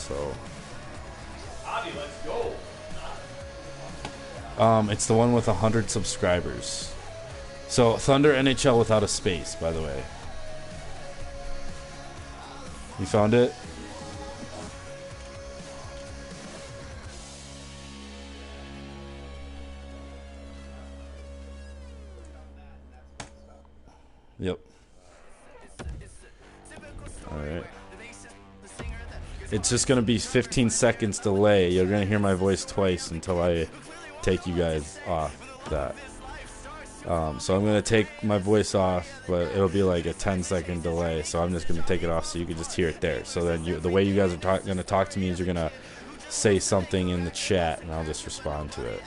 So Let's go. it's the one with 100 subscribers. So Thunder NHL without a space, by the way. You found it? Yep. Alright. It's just going to be 15 seconds delay. You're going to hear my voice twice until I take you guys off that. So I'm going to take my voice off, but it'll be like a 10-second delay. So I'm just going to take it off so you can just hear it there. So then the way you guys are going to talk to me is you're going to say something in the chat, and I'll just respond to it.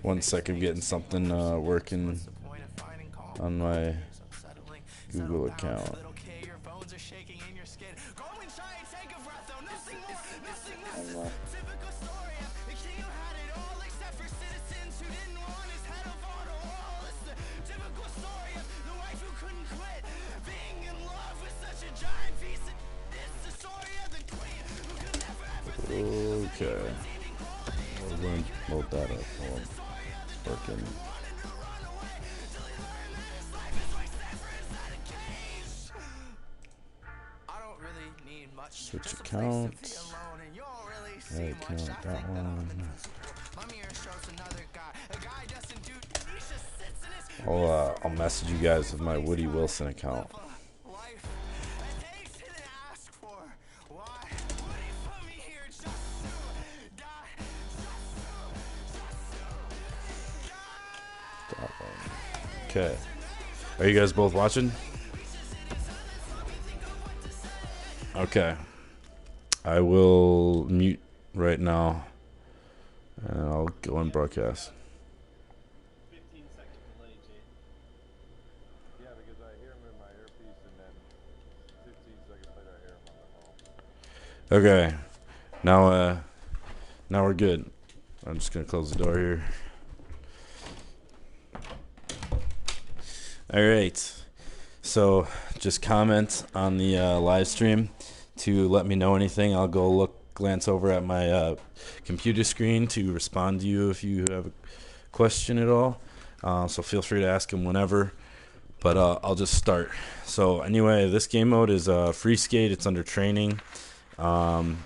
One second, getting something working on my Google account. Okay. We're going to load that up. Hold on. Working. Switch account. That account, that one. I'll message you guys with my Woody Wilson account. Okay. Are you guys both watching? Okay. I will mute right now, and I'll go and broadcast. 15 second delay, Jay. Yeah, because I hear him in my earpiece, and then 15 seconds later I hear him on the phone. Okay. Now we're good. I'm just gonna close the door here. All right. So just comment on the live stream to let me know anything. I'll go glance over at my computer screen to respond to you if you have a question at all. So feel free to ask them whenever. But I'll just start. So anyway, this game mode is free skate. It's under training. And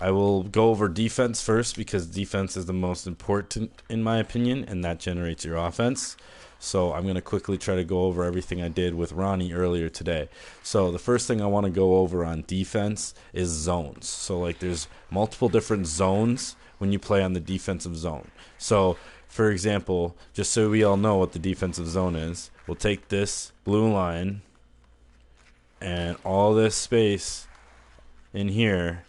I will go over defense first because defense is the most important in my opinion, and that generates your offense. So I'm going to quickly try to go over everything I did with Ronnie earlier today. So the first thing I want to go over on defense is zones. So like there's multiple different zones when you play on the defensive zone. So for example, just so we all know what the defensive zone is, we'll take this blue line and all this space in here.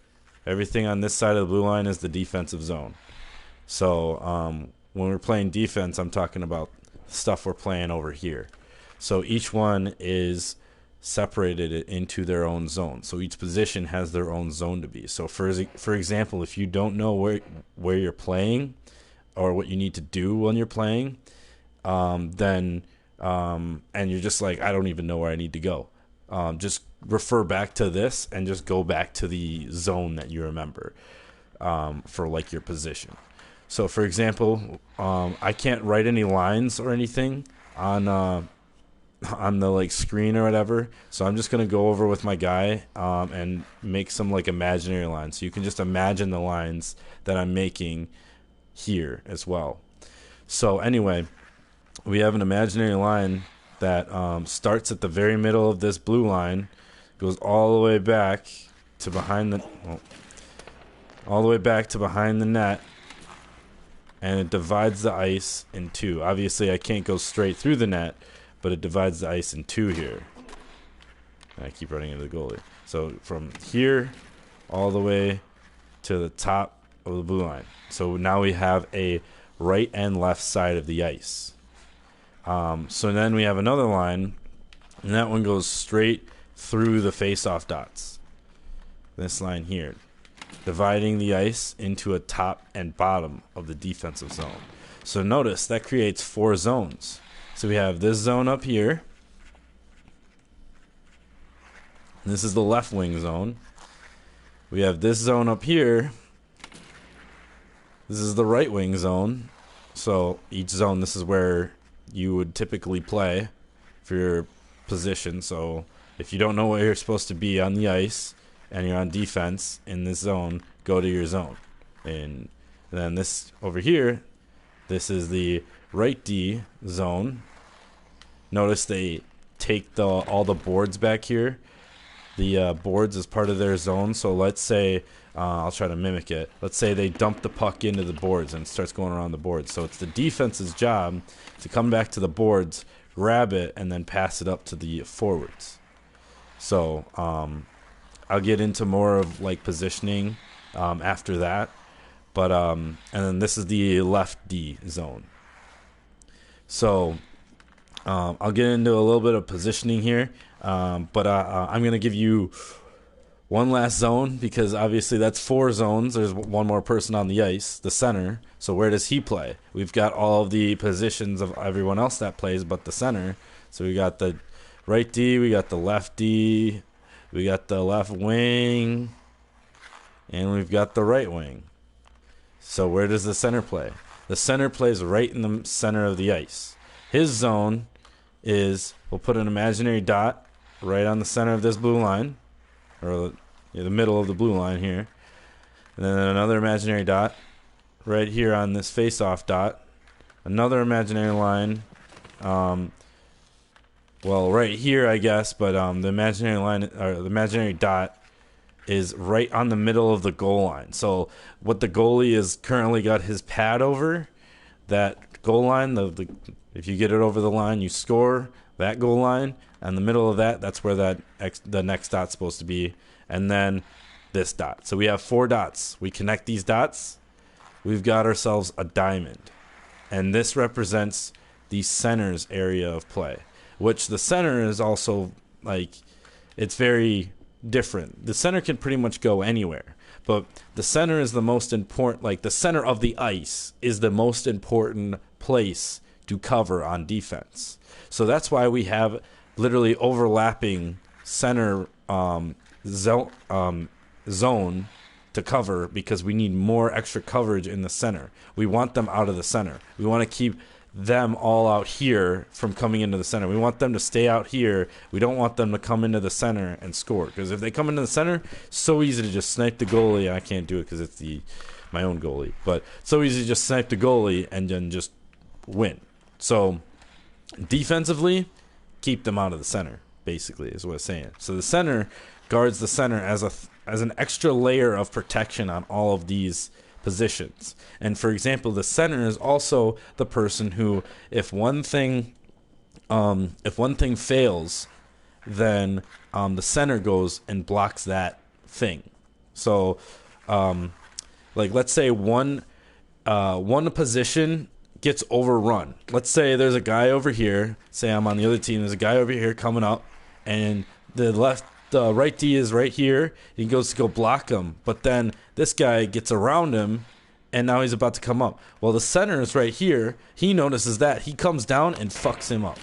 Everything on this side of the blue line is the defensive zone. So when we're playing defense, I'm talking about stuff we're playing over here. So each one is separated into their own zone. So each position has their own zone to be. So for example, if you don't know where you're playing or what you need to do when you're playing, and you're just like, I don't even know where I need to go. Just refer back to this and just go back to the zone that you remember for like your position. So, for example, I can't write any lines or anything on the like screen or whatever. So I'm just gonna go over with my guy and make some like imaginary lines. So you can just imagine the lines that I'm making here as well. So anyway, we have an imaginary line that starts at the very middle of this blue line, goes all the way back to behind the net. And it divides the ice in two. Obviously, I can't go straight through the net, but it divides the ice in two here. And I keep running into the goalie. So from here all the way to the top of the blue line. So now we have a right and left side of the ice. So then we have another line, and that one goes straight through the face-off dots. This line here, dividing the ice into a top and bottom of the defensive zone. So notice that creates 4 zones. So we have this zone up here. This is the left wing zone. We have this zone up here. This is the right wing zone. So each zone, this is where you would typically play for your position. So if you don't know where you're supposed to be on the ice and you're on defense in this zone, go to your zone. And then this over here, this is the right D zone. Notice they take all the boards back here. The boards is part of their zone. So let's say, I'll try to mimic it. Let's say they dump the puck into the boards and it starts going around the boards. So it's the defense's job to come back to the boards, grab it, and then pass it up to the forwards. So I'll get into more of like positioning after that. But and then this is the left D zone. So I'll get into a little bit of positioning here. But I'm going to give you one last zone because obviously that's 4 zones. There's one more person on the ice, the center. So where does he play? We've got all of the positions of everyone else that plays but the center. So we got the right D, we got the left D, we got the left wing, and we've got the right wing. So where does the center play? The center plays right in the center of the ice. His zone is, we'll put an imaginary dot right on the center of this blue line, or the middle of the blue line here. And then another imaginary dot right here on this face-off dot. Another imaginary line, well, right here, I guess, but the imaginary line, or the imaginary dot is right on the middle of the goal line. So what the goalie is currently got his pad over, that goal line, if you get it over the line, you score that goal line. And the middle of that, that's where the next dot's supposed to be. And then this dot. So we have 4 dots. We connect these dots. We've got ourselves a diamond. And this represents the center's area of play, which the center is also, like, it's very different. The center can pretty much go anywhere. But the center is the most important, like the center of the ice is the most important place to cover on defense. So that's why we have literally overlapping center zone to cover, because we need more extra coverage in the center. We want them out of the center. We want to keep them all out here from coming into the center. We want them to stay out here. We don't want them to come into the center and score, because if they come into the center, it's so easy to just snipe the goalie. I can't do it because it's my own goalie, but so easy to just snipe the goalie and then just win. So defensively, keep them out of the center, basically, is what it's saying. So the center guards the center as an extra layer of protection on all of these positions. And for example, the center is also the person who, if one thing fails, then the center goes and blocks that thing. So like, let's say one position gets overrun. Let's say there's a guy over here. Say I'm on the other team. There's a guy over here coming up, and the right D is right here. He goes to go block him, but then this guy gets around him, and now he's about to come up. Well, the center is right here. He notices that. He comes down and fucks him up.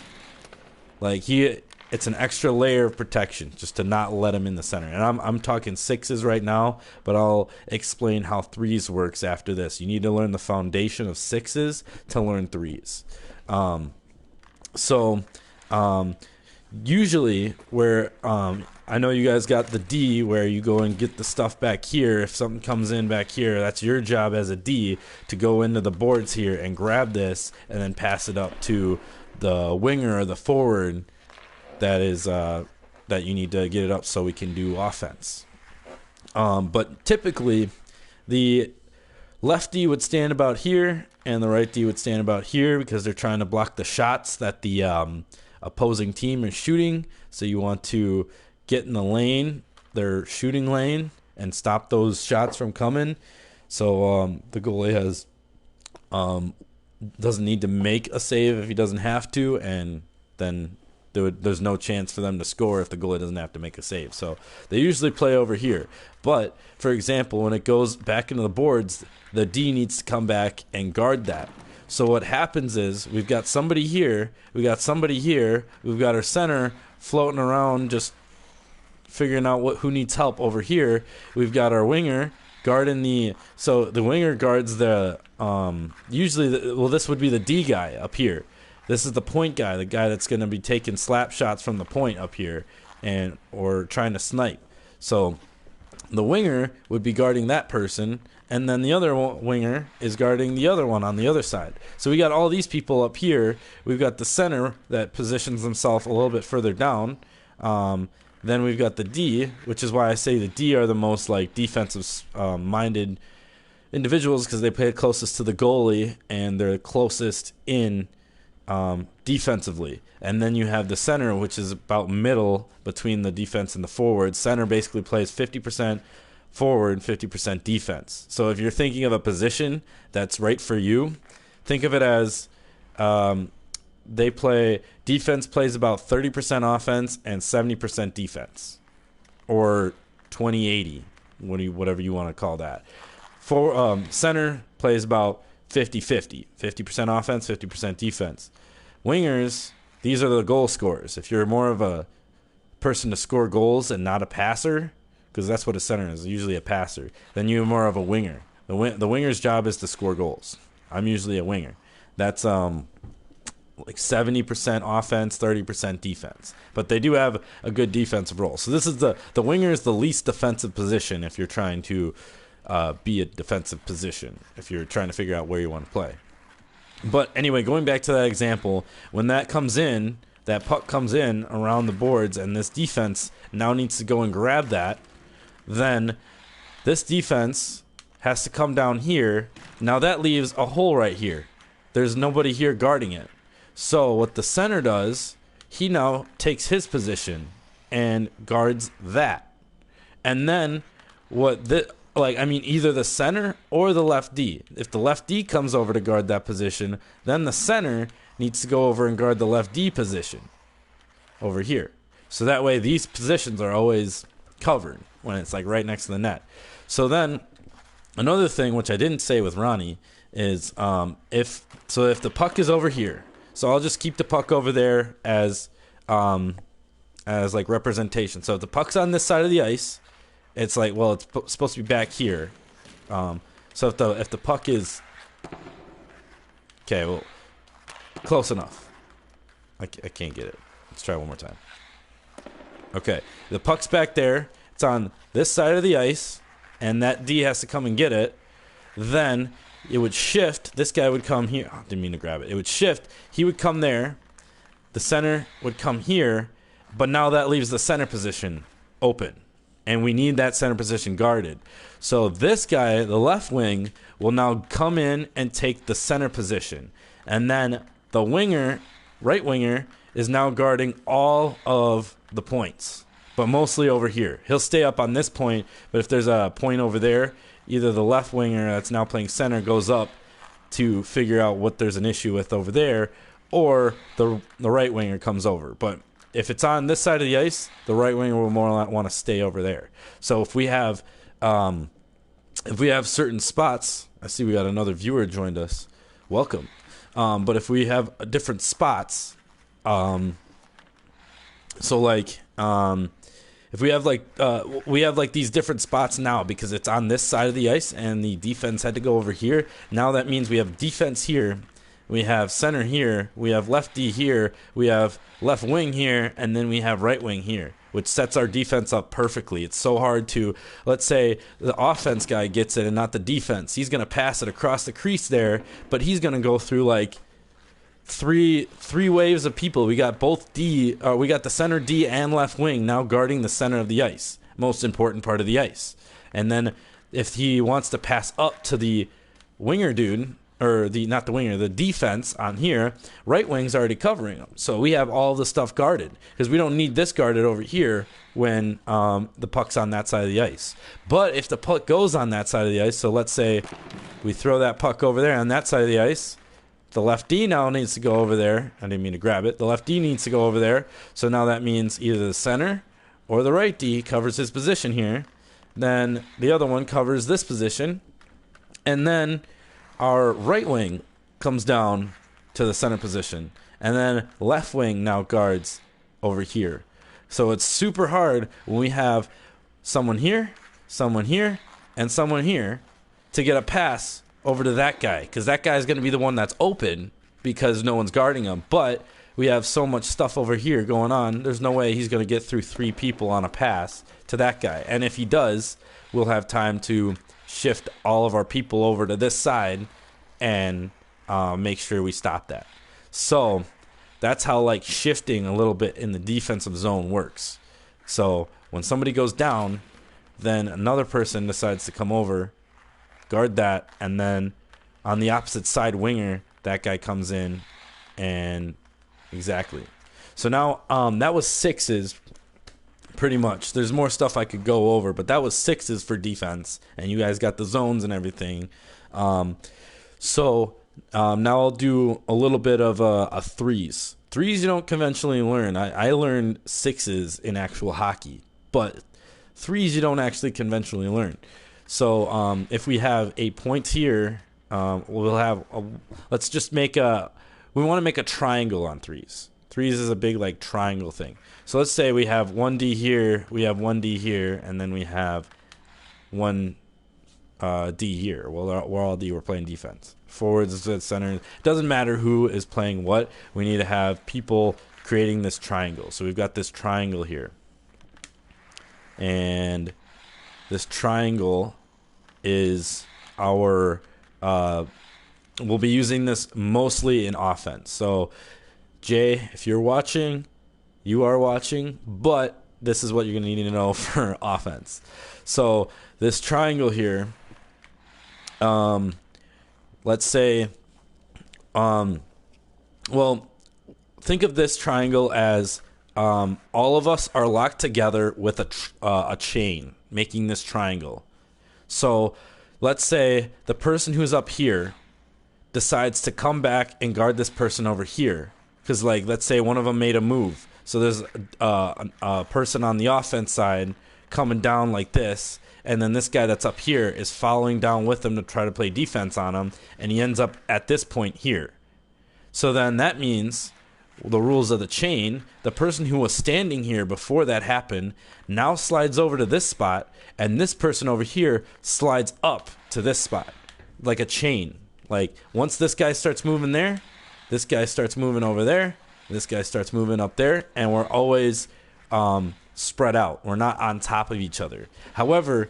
Like, it's an extra layer of protection just to not let him in the center. And I'm talking 6s right now, but I'll explain how 3s works after this. You need to learn the foundation of 6s to learn 3s. Usually where I know you guys got the D, where you go and get the stuff back here. If something comes in back here, that's your job as a D to go into the boards here and grab this and then pass it up to the winger or the forward that is that you need to get it up so we can do offense. But typically the lefty would stand about here and the right D would stand about here, because they're trying to block the shots that the opposing team is shooting. So you want to get in the lane, their shooting lane, and stop those shots from coming. So the goalie has doesn't need to make a save if he doesn't have to, and then there's no chance for them to score if the goalie doesn't have to make a save. So they usually play over here. But, for example, when it goes back into the boards, the D needs to come back and guard that. So what happens is we've got somebody here, we've got somebody here, we've got our center floating around just figuring out who needs help over here. We've got our winger guarding so the winger guards this would be the D guy up here. This is the point guy, the guy that's going to be taking slap shots from the point up here or trying to snipe. So the winger would be guarding that person, and then the other winger is guarding the other one on the other side. So we got all these people up here. We've got the center that positions himself a little bit further down. Then we've got the D, which is why I say the D are the most like defensive minded individuals, because they play closest to the goalie and they're closest in defensively. And then you have the center, which is about middle between the defense and the forward. Center basically plays 50% forward, 50% defense. So if you're thinking of a position that's right for you, think of it as defense plays about 30% offense and 70% defense, or 20-80, whatever you want to call that. For center plays about 50-50, 50% offense, 50% defense. Wingers, these are the goal scorers. If you're more of a person to score goals and not a passer, because that's what a center is, usually a passer, then you're more of a winger. The winger's job is to score goals. I'm usually a winger. That's like 70% offense, 30% defense. But they do have a good defensive role. So this is the winger is the least defensive position if you're trying to be a defensive position, if you're trying to figure out where you want to play. But anyway, going back to that example, when that puck comes in around the boards and this defense now needs to go and grab that, then this defense has to come down here. Now that leaves a hole right here. There's nobody here guarding it. So what the center does, he now takes his position and guards that. And then either the center or the left D. If the left D comes over to guard that position, then the center needs to go over and guard the left D position over here. So that way these positions are always covered when it's like right next to the net. So then another thing, which I didn't say with Ronnie, is if the puck is over here, so I'll just keep the puck over there as like representation. So if the puck's on this side of the ice, it's like, well, it's supposed to be back here. So if the puck is close enough. I can't get it. Let's try one more time. Okay, the puck's back there. It's on this side of the ice, and that D has to come and get it. Then it would shift. This guy would come here. Oh, didn't mean to grab it. It would shift. He would come there. The center would come here. But now that leaves the center position open. And we need that center position guarded. So this guy, the left wing, will now come in and take the center position. And then the winger, right winger, is now guarding all of the points. But mostly over here. He'll stay up on this point. But if there's a point over there, either the left winger that's now playing center goes up to figure out what there's an issue with over there, or the right winger comes over. But if it's on this side of the ice, the right winger will more want to stay over there. So if we have certain spots, I see we got another viewer joined us. Welcome. But if we have different spots, if we have these different spots now because it's on this side of the ice and the defense had to go over here. Now that means we have defense here, we have center here, we have left D here, we have left wing here, and then we have right wing here, which sets our defense up perfectly. It's so hard to, let's say the offense guy gets it and not the defense. He's going to pass it across the crease there, but he's going to go through like three waves of people. We got both we got the center D and left wing now guarding the center of the ice, most important part of the ice. And then if he wants to pass up to the winger dude, or not the winger, the defense on here, right wing's already covering them. So we have all the stuff guarded because we don't need this guarded over here when the puck's on that side of the ice. But if the puck goes on that side of the ice, so let's say we throw that puck over there on that side of the ice, the left D now needs to go over there. I didn't mean to grab it. The left D needs to go over there. So now that means either the center or the right D covers his position here. Then the other one covers this position. And then our right wing comes down to the center position. And then left wing now guards over here. So it's super hard when we have someone here, and someone here to get a pass over to that guy, because that guy is going to be the one that's open because no one's guarding him. But we have so much stuff over here going on, there's no way he's going to get through 3 people on a pass to that guy. And if he does, we'll have time to shift all of our people over to this side and make sure we stop that. So that's how like shifting a little bit in the defensive zone works. So when somebody goes down, then another person decides to come over, guard that, and then on the opposite side winger, that guy comes in, and exactly. So now that was 6s pretty much. There's more stuff I could go over, but that was 6s for defense, and you guys got the zones and everything. So now I'll do a little bit of a 3s. 3s you don't conventionally learn. I learned 6s in actual hockey, but 3s you don't actually conventionally learn. So if we have 8 points here, we'll have let's just make we want to make a triangle on 3s. 3s is a big like triangle thing. So let's say we have 1D here, we have 1D here, and then we have 1D here. Well, we're all D. We're playing defense. Forwards, center. It doesn't matter who is playing what. We need to have people creating this triangle. So we've got this triangle here. And this triangle is our we'll be using this mostly in offense. So Jay, if you're watching, you are watching, but this is what you're going to need to know for offense. So this triangle here, let's say, well, think of this triangle as all of us are locked together with a chain, making this triangle. So let's say the person who's up here decides to come back and guard this person over here. Because, like, let's say one of them made a move. So there's a person on the offense side coming down like this. And then this guy that's up here is following down with him to try to play defense on him. And he ends up at this point here. So then that means the rules of the chain, the person who was standing here before that happened now slides over to this spot, and this person over here slides up to this spot, like a chain. Like, once this guy starts moving there, this guy starts moving over there, this guy starts moving up there, and we're always spread out. We're not on top of each other. However,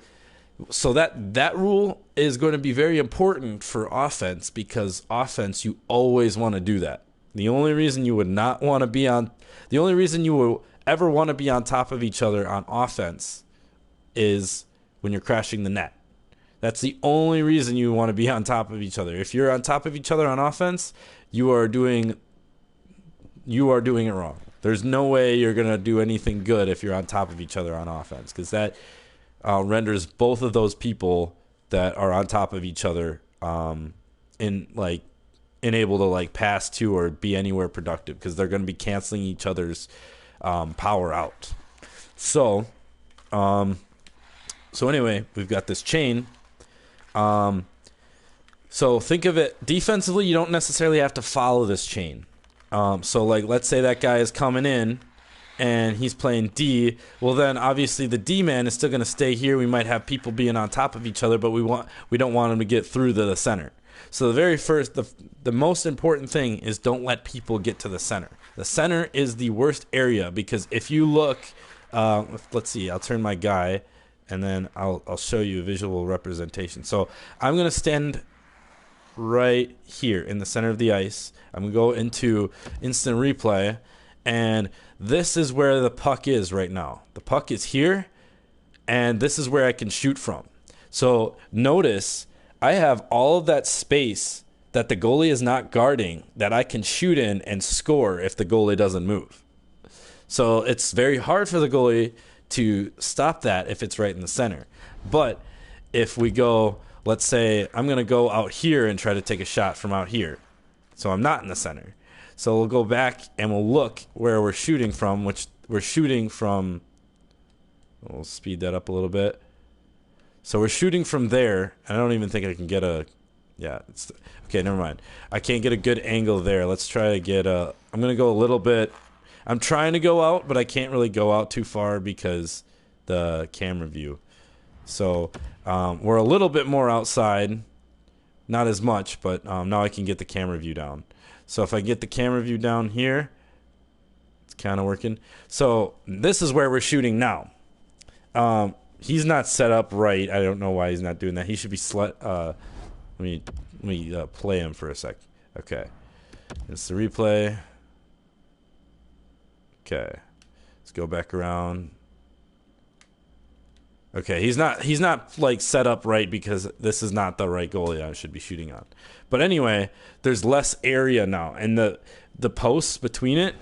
so that rule is going to be very important for offense, because offense, you always want to do that. The only reason you would not want to be on, the only reason you will ever want to be on top of each other on offense is when you're crashing the net. That's the only reason you want to be on top of each other. If you're on top of each other on offense, you are doing it wrong. There's no way you're going to do anything good if you're on top of each other on offense, because that renders both of those people that are on top of each other unable to like pass to or be anywhere productive, because they're going to be canceling each other's power out. So anyway, we've got this chain. So think of it defensively. You don't necessarily have to follow this chain. So like, let's say that guy is coming in and he's playing D. Well, then obviously the D man is still going to stay here. We might have people being on top of each other, but we don't want him to get through to the center. So the very first, the most important thing is don't let people get to the center. The center is the worst area, because if you look, let's see, I'll turn my guy, and then I'll show you a visual representation. So I'm going to stand right here in the center of the ice. I'm going to go into instant replay, and this is where the puck is right now. The puck is here, and this is where I can shoot from. So notice I have all of that space that the goalie is not guarding that I can shoot in and score if the goalie doesn't move. So it's very hard for the goalie to stop that if it's right in the center. But if we go, let's say I'm going to go out here and try to take a shot from out here. So I'm not in the center. So we'll go back and we'll look where we're shooting from, which we're shooting from. We'll speed that up a little bit. So we're shooting from there. And I don't even think I can get a, yeah, it's, okay, never mind. I can't get a good angle there. Let's try to get a, I'm going to go a little bit. I'm trying to go out, but I can't really go out too far because the camera view. So we're a little bit more outside. Not as much, but now I can get the camera view down. So if I get the camera view down here, it's kind of working. So this is where we're shooting now. He's not set up right. I don't know why he's not doing that. He should be let me play him for a sec. Okay. It's the replay. Okay. Let's go back around. Okay, he's not like set up right because this is not the right goalie I should be shooting on. But anyway, there's less area now, and the posts between it.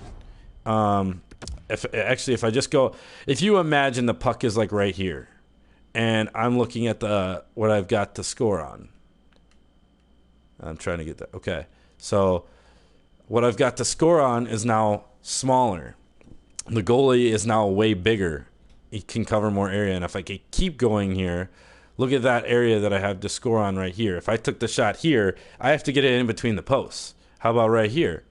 If I just go, if you imagine the puck is like right here, and I'm looking at what I've got to score on. I'm trying to get that. Okay, so what I've got to score on is now smaller. The goalie is now way bigger. He can cover more area, and if I keep going here, look at that area that I have to score on right here. If I took the shot here, I have to get it in between the posts. How about right here?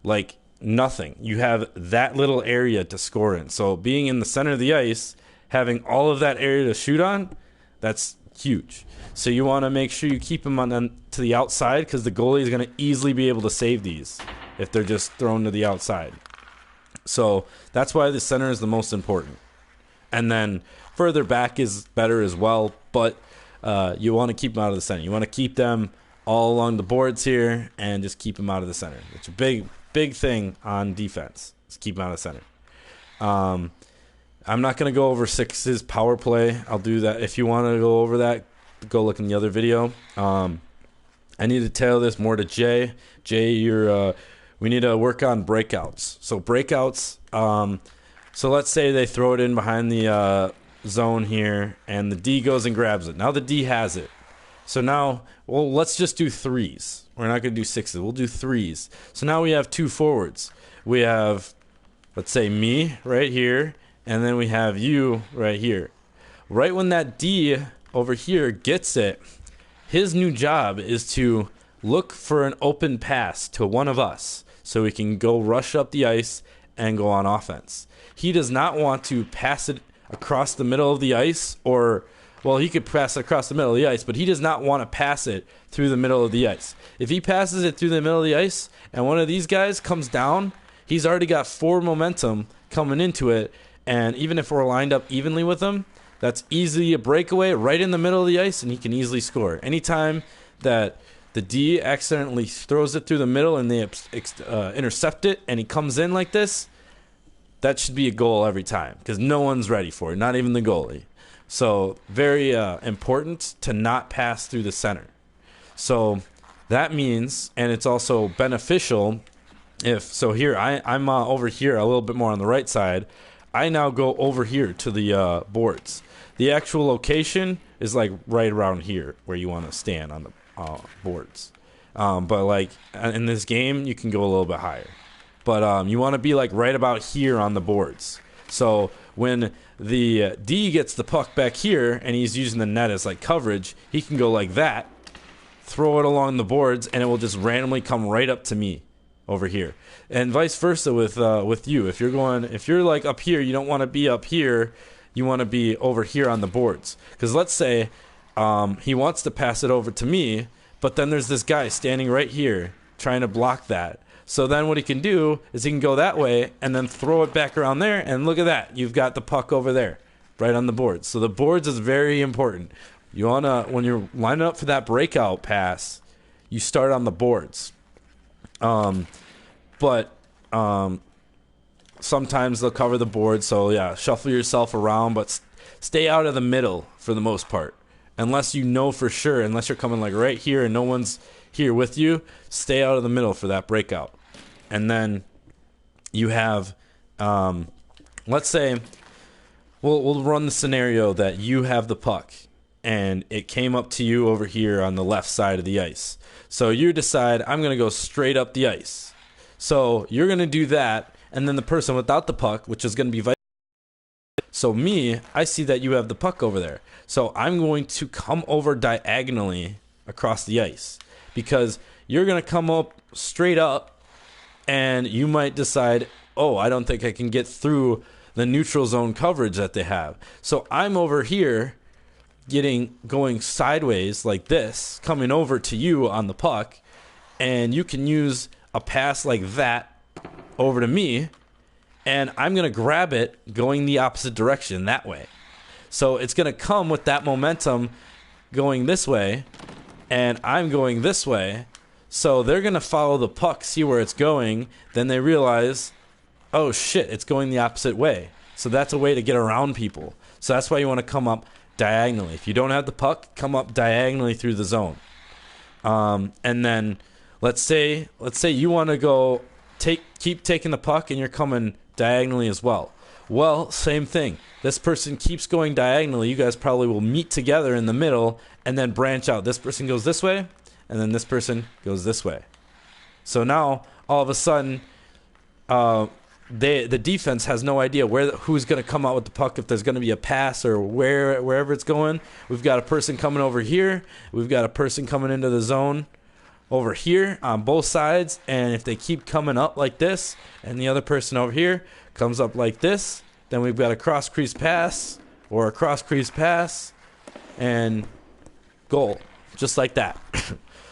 Like nothing. You have that little area to score in. So being in the center of the ice, having all of that area to shoot on, that's huge. So you want to make sure you keep them to the outside because the goalie is going to easily be able to save these if they're just thrown to the outside. So that's why the center is the most important. And then further back is better as well, but you want to keep them out of the center. You want to keep them all along the boards here and just keep them out of the center. It's a big thing on defense. Is keep them out of the center. I'm not going to go over Six's power play. I'll do that. If you want to go over that, go look in the other video. I need to tell this more to Jay. Jay, we need to work on breakouts. So breakouts, so let's say they throw it in behind the zone here, and the D goes and grabs it. Now the D has it. So now, well, let's just do threes. We're not going to do sixes. We'll do threes. So now we have two forwards. We have, let's say, me right here, and then we have you right here. Right when that D over here gets it, his new job is to look for an open pass to one of us so we can go rush up the ice and go on offense. He does not want to pass it across the middle of the ice well, he could pass it across the middle of the ice, but he does not want to pass it through the middle of the ice. If he passes it through the middle of the ice and one of these guys comes down, he's already got forward momentum coming into it, and even if we're lined up evenly with him, that's easily a breakaway right in the middle of the ice, and he can easily score. Anytime that the D accidentally throws it through the middle and they intercept it and he comes in like this, that should be a goal every time because no one's ready for it, not even the goalie. So very important to not pass through the center. So that means, and it's also beneficial here I'm over here a little bit more on the right side. I now go over here to the boards. The actual location is like right around here where you want to stand on the boards. But like in this game, you can go a little bit higher. But you want to be like right about here on the boards. So when the D gets the puck back here and he's using the net as like coverage, he can go like that, throw it along the boards, and it will just randomly come right up to me over here. And vice versa with you. If you're like up here, you don't want to be up here. You want to be over here on the boards. Because let's say he wants to pass it over to me, but then there's this guy standing right here trying to block that. So then what he can do is he can go that way and then throw it back around there, and look at that. You've got the puck over there, right on the boards. So the boards is very important. You wanna, when you're lining up for that breakout pass, you start on the boards. But sometimes they'll cover the board, so yeah, shuffle yourself around, but stay out of the middle for the most part. unless you know for sure, unless you're coming like right here and no one's here with you, stay out of the middle for that breakout. And then you have, let's say, we'll run the scenario that you have the puck and it came up to you over here on the left side of the ice. So you decide, I'm going to go straight up the ice. So you're going to do that, and then the person without the puck, which is going to be vice. So me, I see that you have the puck over there. So I'm going to come over diagonally across the ice because you're going to come up straight up, and you might decide, oh, I don't think I can get through the neutral zone coverage that they have. So I'm over here going sideways like this, coming over to you on the puck, and you can use a pass like that over to me, and I'm going to grab it going the opposite direction that way. So it's going to come with that momentum going this way, and I'm going this way. So they're going to follow the puck, see where it's going, then they realize, oh shit, it's going the opposite way. So that's a way to get around people. So that's why you want to come up diagonally. If you don't have the puck, come up diagonally through the zone. And then let's say you want to go keep taking the puck and you're coming diagonally as well. Well, same thing. This person keeps going diagonally. You guys probably will meet together in the middle and then branch out. This person goes this way, and then this person goes this way. So now all of a sudden, the defense has no idea who's going to come out with the puck, if there's going to be a pass or wherever it's going. We've got a person coming over here. We've got a person coming into the zone over here on both sides. And if they keep coming up like this and the other person over here comes up like this, then we've got a cross-crease pass or a cross-crease pass and goal, just like that.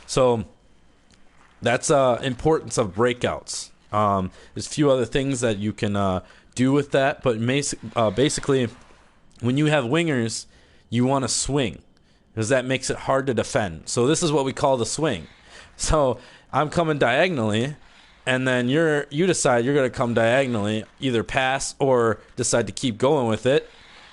So that's importance of breakouts. There's a few other things that you can do with that, but basically, when you have wingers, you want to swing because that makes it hard to defend. So this is what we call the swing. So I'm coming diagonally, and then you decide you're going to come diagonally, either pass or decide to keep going with it,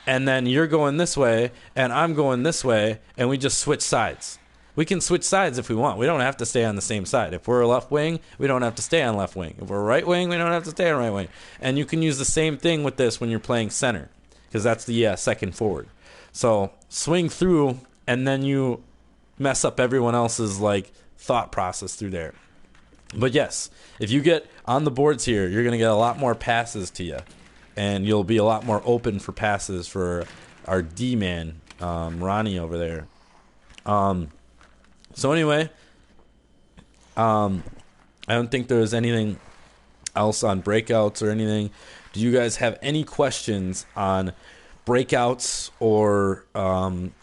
and then you're going this way, and I'm going this way, and we just switch sides. We can switch sides if we want. We don't have to stay on the same side. If we're a left wing, we don't have to stay on left wing. If we're a right wing, we don't have to stay on right wing. And you can use the same thing with this when you're playing center, because that's the second forward. So swing through, and then you mess up everyone else's thought process through there. But yes, if you get on the boards here, you're going to get a lot more passes to you, and you'll be a lot more open for passes for our D-man, Ronnie over there. So anyway, I don't think there's anything else on breakouts or anything. Do you guys have any questions on breakouts or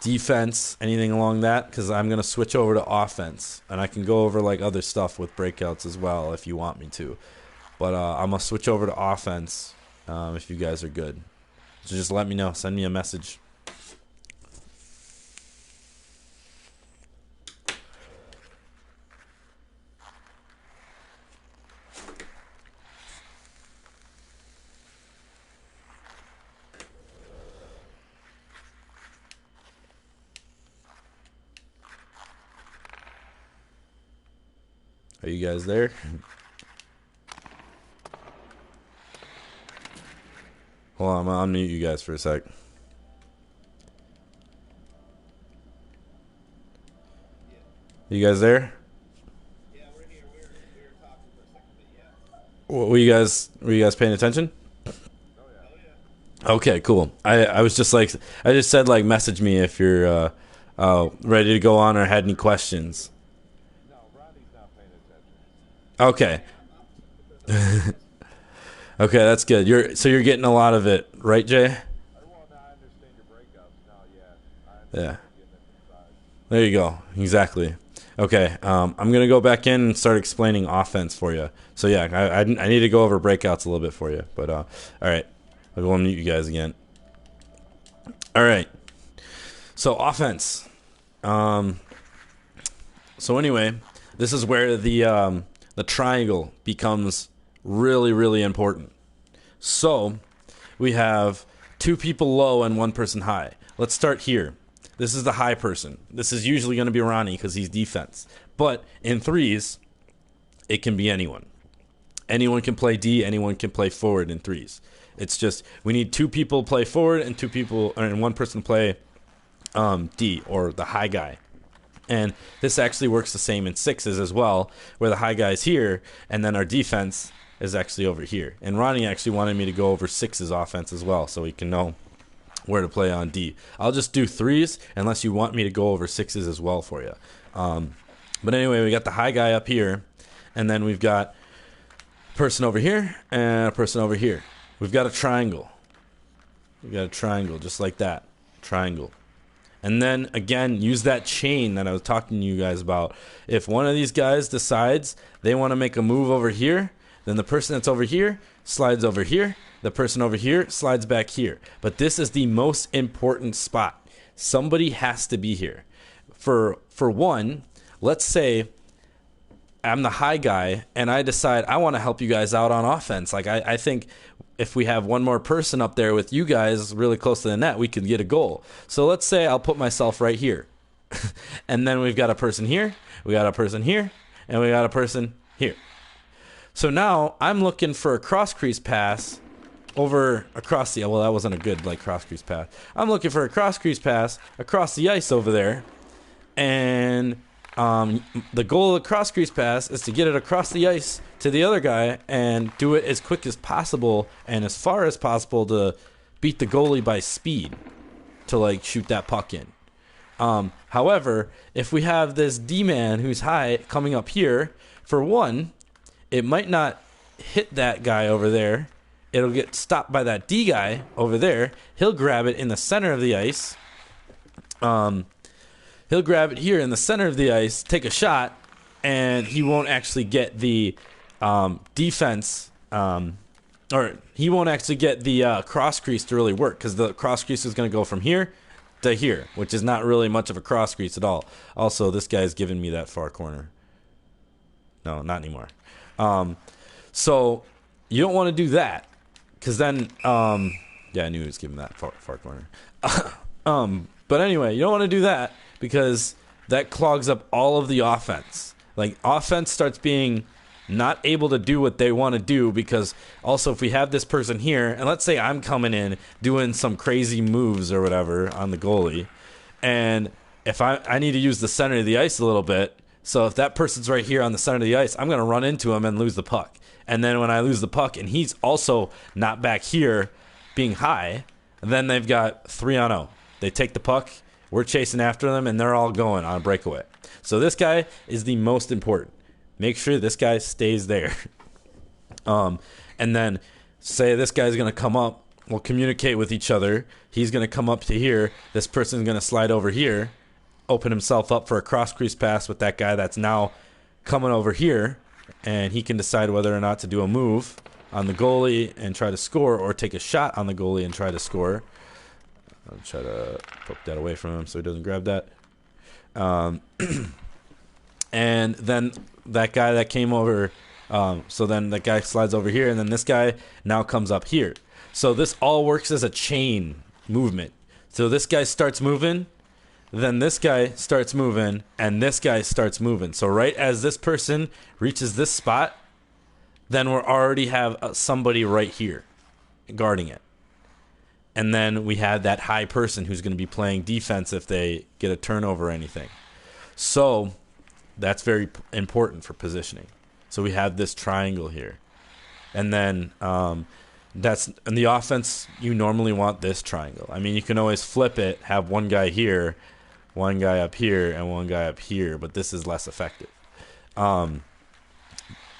defense, anything along that? Because I'm going to switch over to offense, and I can go over other stuff with breakouts as well if you want me to. But I'm going to switch over to offense if you guys are good. So just let me know. Send me a message. Are you guys there? Hold on, I'm going to unmute you guys for a sec. You guys there? Yeah, we're here. We were talking for a second, but yeah. Were you guys paying attention? Oh yeah. Okay, cool. I was just I just said message me if you're ready to go on or had any questions. No, Ronnie's not paying attention. Okay. Okay, that's good. You're getting a lot of it, right, Jay? I understand your breakouts now. Yeah. Yeah. There you go. Exactly. Okay. I'm gonna go back in and start explaining offense for you. So yeah, I need to go over breakouts a little bit for you. But all right, I'll go unmute you guys again. All right. So offense. So anyway, this is where the triangle becomes really, really important. So we have two people low and one person high. Let's start here. This is the high person. This is usually going to be Ronnie because he's defense. But in threes, it can be anyone. Anyone can play D. Anyone can play forward in threes. It's just we need 2 people play forward and 1 person play D, or the high guy. And this actually works the same in sixes as well, where the high guy is here, and then our defense is actually over here. And Ronnie actually wanted me to go over sixes offense as well, so he can know where to play on D. I'll just do threes unless you want me to go over sixes as well for you. But anyway, we got the high guy up here, and then we've got a person over here and a person over here. We've got a triangle. We've got a triangle just like that. Triangle. And then, again, use that chain that I was talking to you guys about. If one of these guys decides they want to make a move over here, then the person that's over here slides over here. The person over here slides back here. But this is the most important spot. Somebody has to be here. For one, let's say I'm the high guy, and I decide I want to help you guys out on offense. Like, I think if we have one more person up there with you guys really close to the net, we could get a goal. So let's say I'll put myself right here. And then we've got a person here, we got a person here, and we got a person here. So now I'm looking for a cross crease pass over across the, well, that wasn't a good cross crease pass. I'm looking for a cross crease pass across the ice over there. And the goal of the cross crease pass is to get it across the ice to the other guy and do it as quick as possible and as far as possible to beat the goalie by speed to shoot that puck in. However, if we have this D-man who's high coming up here, for one, it might not hit that guy over there. It'll get stopped by that D guy over there. He'll grab it in the center of the ice. He'll grab it here in the center of the ice, take a shot, and he won't actually get the defense, or he won't actually get the cross crease to really work, because the cross crease is going to go from here to here, which is not really much of a cross crease at all. Also, this guy's giving me that far corner. No, not anymore. So you don't want to do that, because then, yeah, I knew he was giving that far corner. But anyway, you don't want to do that, because that clogs up all of the offense. Offense starts being not able to do what they want to do, because also if we have this person here, and let's say I'm coming in doing some crazy moves or whatever on the goalie, and if I need to use the center of the ice a little bit, so if that person's right here on the center of the ice, I'm going to run into him and lose the puck. And then when I lose the puck and he's also not back here being high, then they've got 3-on-0. They take the puck, we're chasing after them, and they're all going on a breakaway. So this guy is the most important. Make sure this guy stays there. And then say this guy's going to come up. We'll communicate with each other. He's going to come up to here. This person's going to slide over here, open himself up for a cross crease pass with that guy that's now coming over here, and he can decide whether or not to do a move on the goalie and try to score, or take a shot on the goalie and try to score. I'll try to poke that away from him so he doesn't grab that. And then that guy that came over, so then that guy slides over here, and then this guy now comes up here. So this all works as a chain movement. So this guy starts moving, then this guy starts moving, and this guy starts moving. So right as this person reaches this spot, then we already have somebody right here guarding it. And then we have that high person who's going to be playing defense if they get a turnover or anything. So that's very important for positioning. So we have this triangle here. And then that's in the offense, you normally want this triangle. I mean, you can always flip it, have one guy here, one guy up here, and one guy up here, but this is less effective.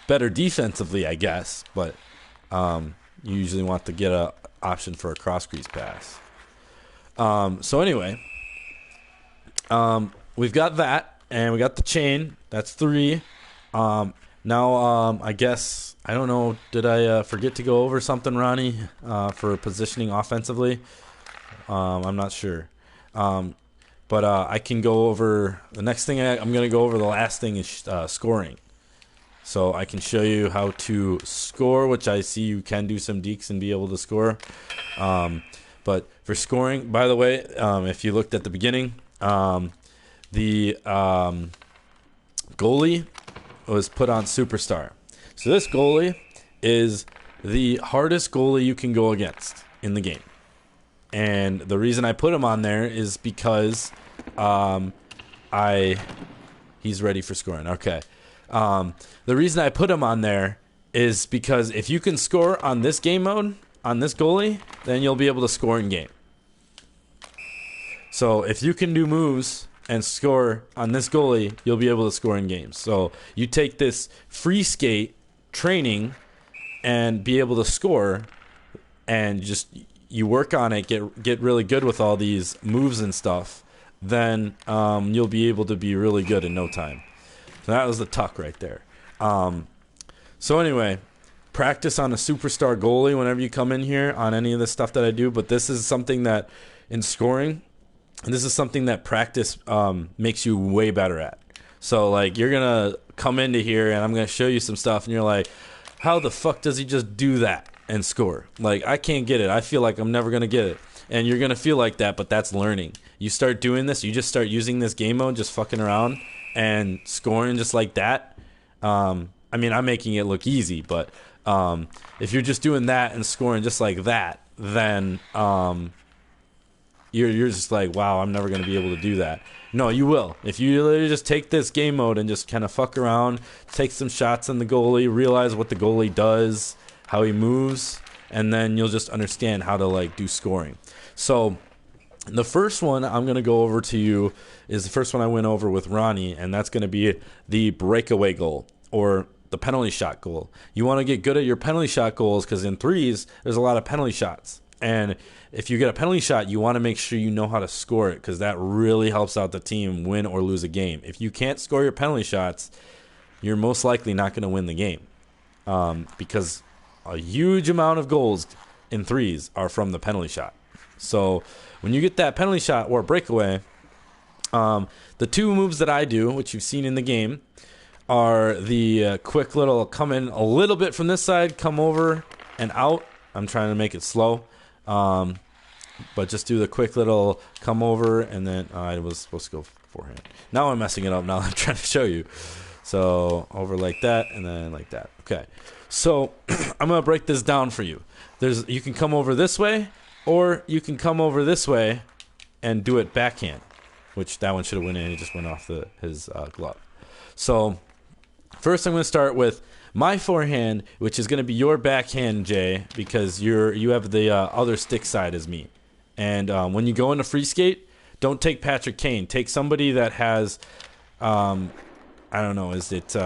Better defensively, I guess, but you usually want to get a option for a cross crease pass. So anyway, we've got that, and we got the chain. That's 3. Now, I guess, I don't know, did I forget to go over something, Ronnie, for positioning offensively? I'm not sure. But I can go over, the next thing I'm going to go over, the last thing is scoring. So I can show you how to score, which I see you can do some deeks and be able to score. But for scoring, by the way, if you looked at the beginning, the goalie was put on Superstar. So this goalie is the hardest goalie you can go against in the game. And the reason I put him on there is because he's ready for scoring. Okay. The reason I put him on there is because if you can score on this game mode, on this goalie, then you'll be able to score in game. So if you can do moves and score on this goalie, you'll be able to score in games. So you take this free skate training and be able to score, and just you work on it, get really good with all these moves and stuff, then you'll be able to be really good in no time. So that was the tuck right there. So anyway, practice on a Superstar goalie whenever you come in here on any of the stuff that I do. But this is something that in scoring, and this is something that practice makes you way better at. So like you're gonna come into here and I'm gonna show you some stuff, and you're like, how the fuck does he just do that and score? Like, I can't get it. I feel like I'm never gonna get it. And you're gonna feel like that, but that's learning. You start doing this, you just start using this game mode, just fucking around and scoring just like that. I mean, I'm making it look easy, but if you're just doing that and scoring just like that, then you're just like, wow, I'm never going to be able to do that. No, you will. If you literally just take this game mode and just kind of fuck around, take some shots on the goalie, realize what the goalie does, how he moves, and then you'll just understand how to like do scoring. So the first one I'm going to go over to you is the first one I went over with Ronnie, and that's going to be the breakaway goal, or the penalty shot goal. You want to get good at your penalty shot goals, because in threes, there's a lot of penalty shots. And if you get a penalty shot, you want to make sure you know how to score it, because that really helps out the team win or lose a game. If you can't score your penalty shots, you're most likely not going to win the game, because a huge amount of goals in threes are from the penalty shot. So when you get that penalty shot or breakaway, the two moves that I do, which you've seen in the game, are the quick little come in a little bit from this side, come over and out. I'm trying to make it slow, but just do the quick little come over, and then I was supposed to go forehand. Now I'm messing it up. Now I'm trying to show you. So over like that, and then like that. Okay. So I'm gonna break this down for you. You can come over this way, or you can come over this way and do it backhand, which that one should have went in. It just went off his glove. So first I'm going to start with my forehand, which is going to be your backhand, Jay, because you have the other stick side as me. And when you go into free skate, don't take Patrick Kane. Take somebody that has, I don't know, is it,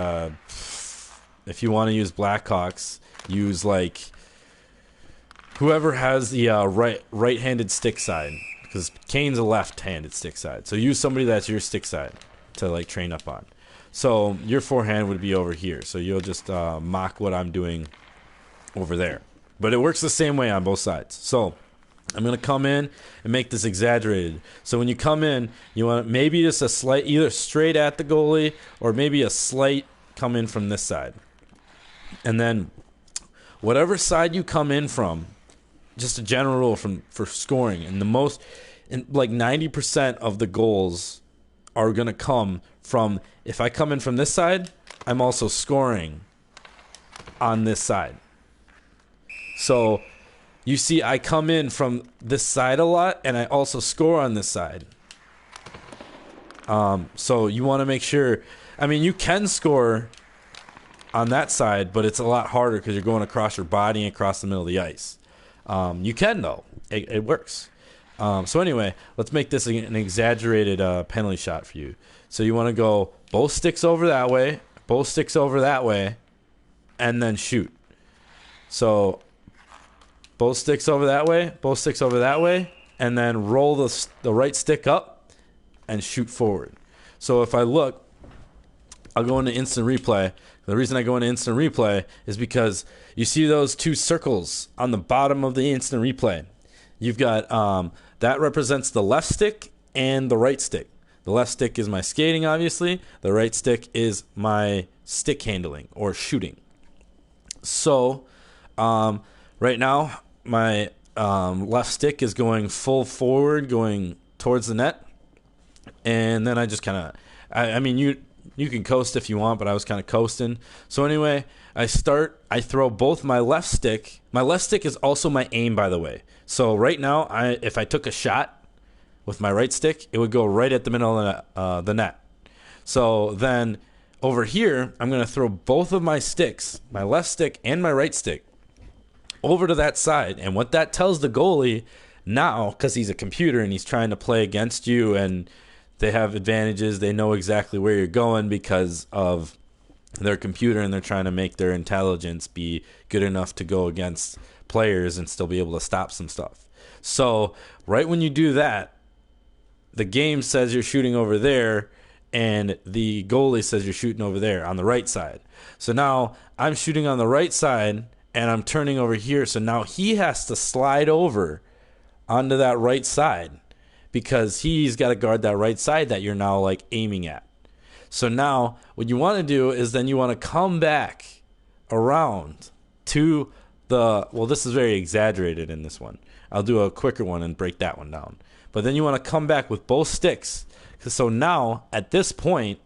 if you want to use Blackhawks, use like whoever has the right-handed stick side, because Kane's a left-handed stick side. So use somebody that's your stick side to like train up on. So your forehand would be over here. So you'll just mock what I'm doing over there. But it works the same way on both sides. So I'm going to come in and make this exaggerated. So when you come in, you want maybe just a slight, either straight at the goalie or maybe a slight come in from this side. And then whatever side you come in from, just a general rule for scoring, and like 90% of the goals are going to come from, if I come in from this side, I'm also scoring on this side. So you see I come in from this side a lot, and I also score on this side. So you want to make sure, I mean, you can score on that side, but it's a lot harder because you're going across your body and across the middle of the ice. You can, though. It works. So anyway, let's make this an exaggerated penalty shot for you. So you want to go both sticks over that way, both sticks over that way, and then shoot. So both sticks over that way, both sticks over that way, and then roll the right stick up and shoot forward. So if I look, I'll go into instant replay. The reason I go into instant replay is because you see those two circles on the bottom of the instant replay. You've got that represents the left stick and the right stick. The left stick is my skating, obviously. The right stick is my stick handling or shooting. So right now, my left stick is going full forward, going towards the net. And then I just kind of, I mean, you can coast if you want, but I was kind of coasting. So anyway, I throw both my left stick. My left stick is also my aim, by the way. So right now, if I took a shot with my right stick, it would go right at the middle of the net. So then over here, I'm going to throw both of my sticks, my left stick and my right stick, over to that side. And what that tells the goalie now, because he's a computer and he's trying to play against you and they have advantages, they know exactly where you're going because of their computer, and they're trying to make their intelligence be good enough to go against players and still be able to stop some stuff. So right when you do that, the game says you're shooting over there, and the goalie says you're shooting over there on the right side. So now I'm shooting on the right side, and I'm turning over here. So now he has to slide over onto that right side because he's got to guard that right side that you're now like aiming at. So now what you want to do is then you want to come back around to well, this is very exaggerated in this one. I'll do a quicker one and break that one down. But then you want to come back with both sticks. So now at this point,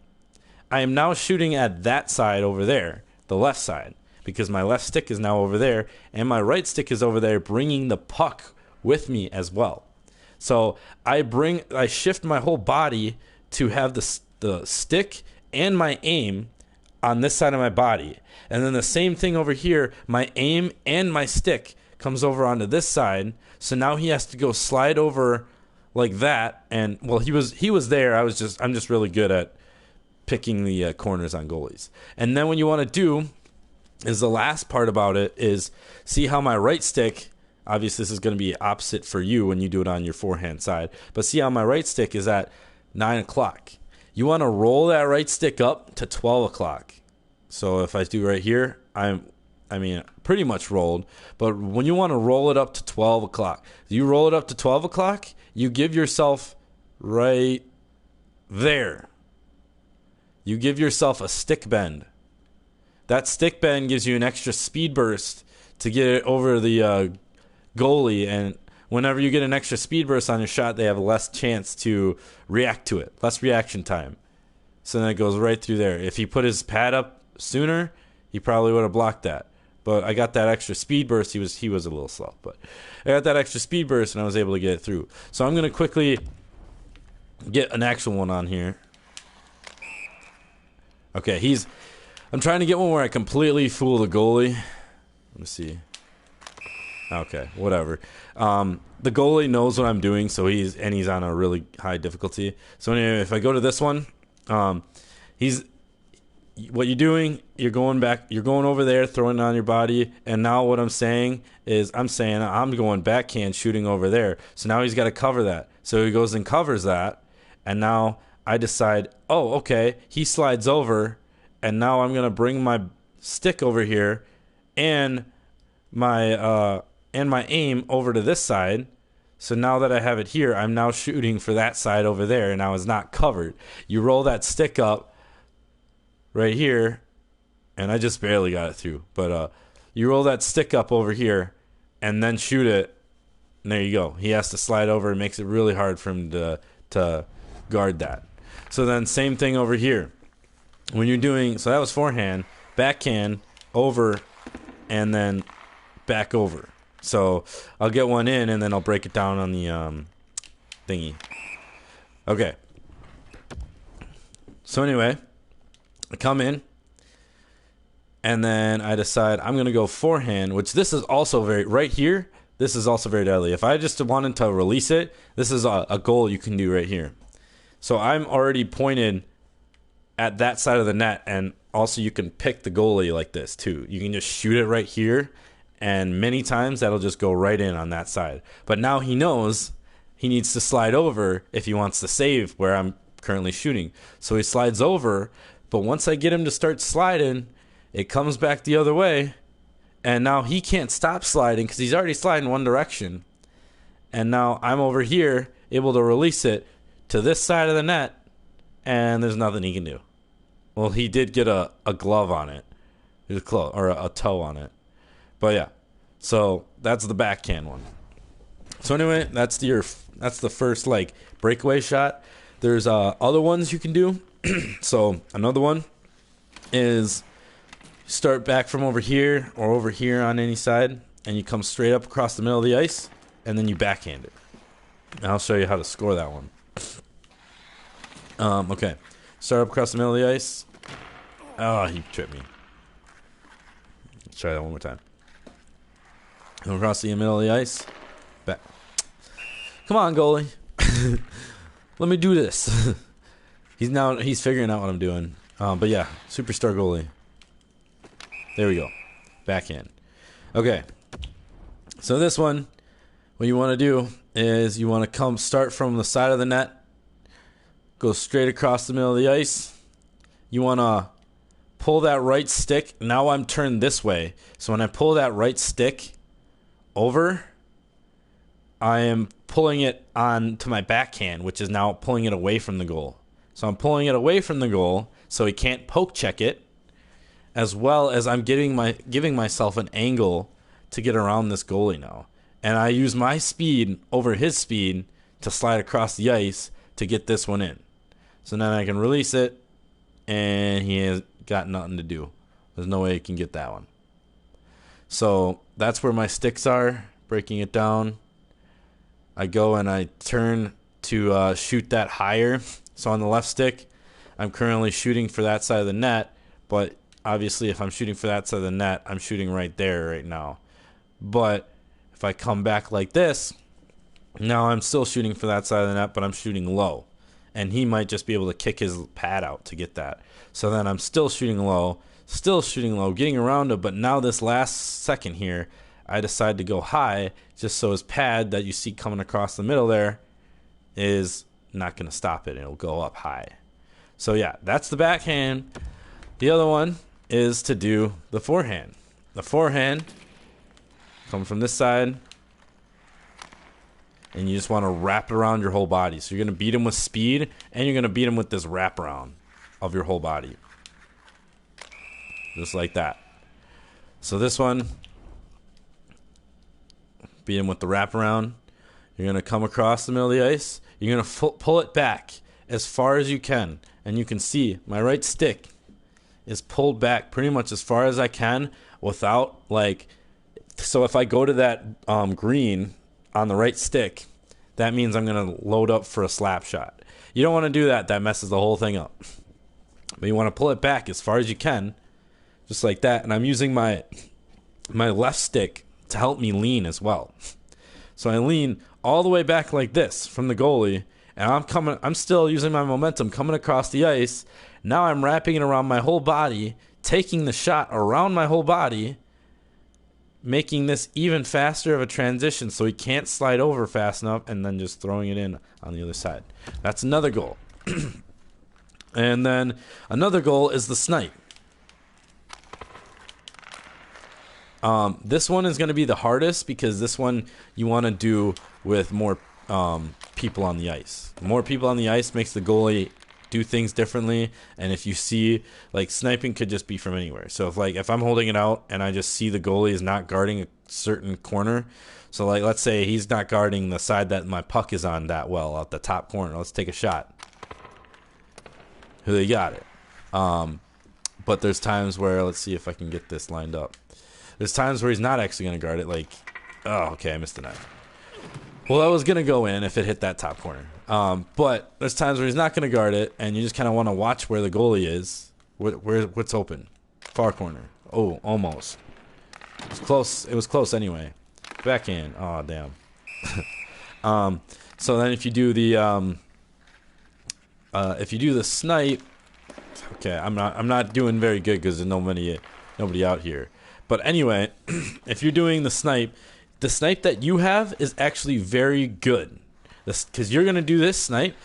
I am now shooting at that side over there, the left side, because my left stick is now over there and my right stick is over there, bringing the puck with me as well. So I shift my whole body to have the stick and my aim on this side of my body. And then the same thing over here, my aim and my stick comes over onto this side. So now he has to go slide over like that. And well, he was there. I'm just really good at picking the corners on goalies. And then what you want to do is the last part about it is see how my right stick, obviously this is going to be opposite for you when you do it on your forehand side, but see how my right stick is at 9 o'clock. You want to roll that right stick up to 12 o'clock. So if I do right here, I mean, pretty much rolled. But when you want to roll it up to 12 o'clock, you roll it up to 12 o'clock, you give yourself right there. You give yourself a stick bend. That stick bend gives you an extra speed burst to get it over the goalie. And whenever you get an extra speed burst on your shot, they have less chance to react to it, less reaction time. So then it goes right through there. If he put his pad up sooner, he probably would have blocked that. But I got that extra speed burst. He was a little slow, but I got that extra speed burst and I was able to get it through. So I'm going to quickly get an actual one on here. Okay, I'm trying to get one where I completely fool the goalie. Let me see. Okay, whatever. The goalie knows what I'm doing, so he's on a really high difficulty. So anyway, if I go to this one, what you're doing, you're going over there, throwing it on your body, and now what I'm saying is I'm going backhand shooting over there. So now he's got to cover that. So he goes and covers that, and now I decide, oh, okay, he slides over, and now I'm going to bring my stick over here and my aim over to this side. So now that I have it here, I'm now shooting for that side over there, and now it's not covered. You roll that stick up right here, and I just barely got it through. But you roll that stick up over here and then shoot it, and there you go. He has to slide over. It makes it really hard for him to guard that. So then same thing over here. When you're doing, so that was forehand, backhand, over, and then back over. So I'll get one in, and then I'll break it down on the thingy. Okay. So anyway, I come in, and then I decide I'm going to go forehand, which this is also right here, this is also very deadly. If I just wanted to release it, this is a goal you can do right here. So I'm already pointed at that side of the net, and also you can pick the goalie like this too. You can just shoot it right here, and many times that'll just go right in on that side. But now he knows he needs to slide over if he wants to save where I'm currently shooting. So he slides over, but once I get him to start sliding, it comes back the other way, and now he can't stop sliding because he's already sliding one direction. And now I'm over here able to release it to this side of the net, and there's nothing he can do. Well, he did get a glove on it. There's a toe on it. But yeah, so that's the backhand one. So anyway, that's the first like breakaway shot. There's other ones you can do. So another one is start back from over here or over here on any side, and you come straight up across the middle of the ice, and then you backhand it. And I'll show you how to score that one. Okay. Start up across the middle of the ice. Oh, he tripped me. Let's try that one more time. Come across the middle of the ice. Back. Come on, goalie. Let me do this. He's figuring out what I'm doing. But yeah, superstar goalie. There we go. Backhand. Okay. So this one, what you want to do is you want to start from the side of the net, go straight across the middle of the ice. You want to pull that right stick. Now I'm turned this way. So when I pull that right stick over, I am pulling it on to my backhand, which is now pulling it away from the goal. So I'm pulling it away from the goal so he can't poke check it, as well as I'm giving myself an angle to get around this goalie now. And I use my speed over his speed to slide across the ice to get this one in. So then I can release it, and he has got nothing to do. There's no way he can get that one. So that's where my sticks are, breaking it down. I go and I turn to shoot that higher. So on the left stick, I'm currently shooting for that side of the net, but obviously if I'm shooting for that side of the net, I'm shooting right there right now. But if I come back like this, now I'm still shooting for that side of the net, but I'm shooting low. And he might just be able to kick his pad out to get that. So then I'm still shooting low, getting around it. But now this last second here, I decide to go high just so his pad that you see coming across the middle there is not going to stop it. It'll go up high. So yeah, that's the backhand. The other one is to do the forehand. The forehand, come from this side, and you just want to wrap it around your whole body. So you're going to beat him with speed, and you're going to beat him with this wraparound of your whole body. Just like that. So this one, beat him with the wraparound. You're going to come across the middle of the ice. You're going to pull it back as far as you can. And you can see my right stick is pulled back pretty much as far as I can without, like... So if I go to that green on the right stick, that means I'm going to load up for a slap shot. You don't want to do that. That messes the whole thing up. But you want to pull it back as far as you can, just like that. And I'm using my left stick to help me lean as well. So I lean all the way back like this from the goalie, and I'm still using my momentum coming across the ice. Now I'm wrapping it around my whole body, taking the shot around my whole body, making this even faster of a transition so he can't slide over fast enough, and then just throwing it in on the other side. That's another goal. And then another goal is the snipe. This one is going to be the hardest because this one you want to do with more people on the ice. More people on the ice makes the goalie do things differently. And if you see, like, sniping could just be from anywhere. So if I'm holding it out and I just see the goalie is not guarding a certain corner, so like let's say he's not guarding the side that my puck is on that well, at the top corner. Let's take a shot. They got it. But there's times where, let's see if I can get this lined up. There's times where he's not actually going to guard it. Like, oh, okay, I missed the net. Well, that was going to go in if it hit that top corner. But there's times where he's not going to guard it, and you just kind of want to watch where the goalie is. What's open? Far corner. Oh, almost. It was close. It was close anyway. Backhand. Oh, damn. So then if you do the snipe, okay, I'm not doing very good because there's nobody out here. But anyway, if you're doing the snipe that you have is actually very good. Because you're going to do this snipe.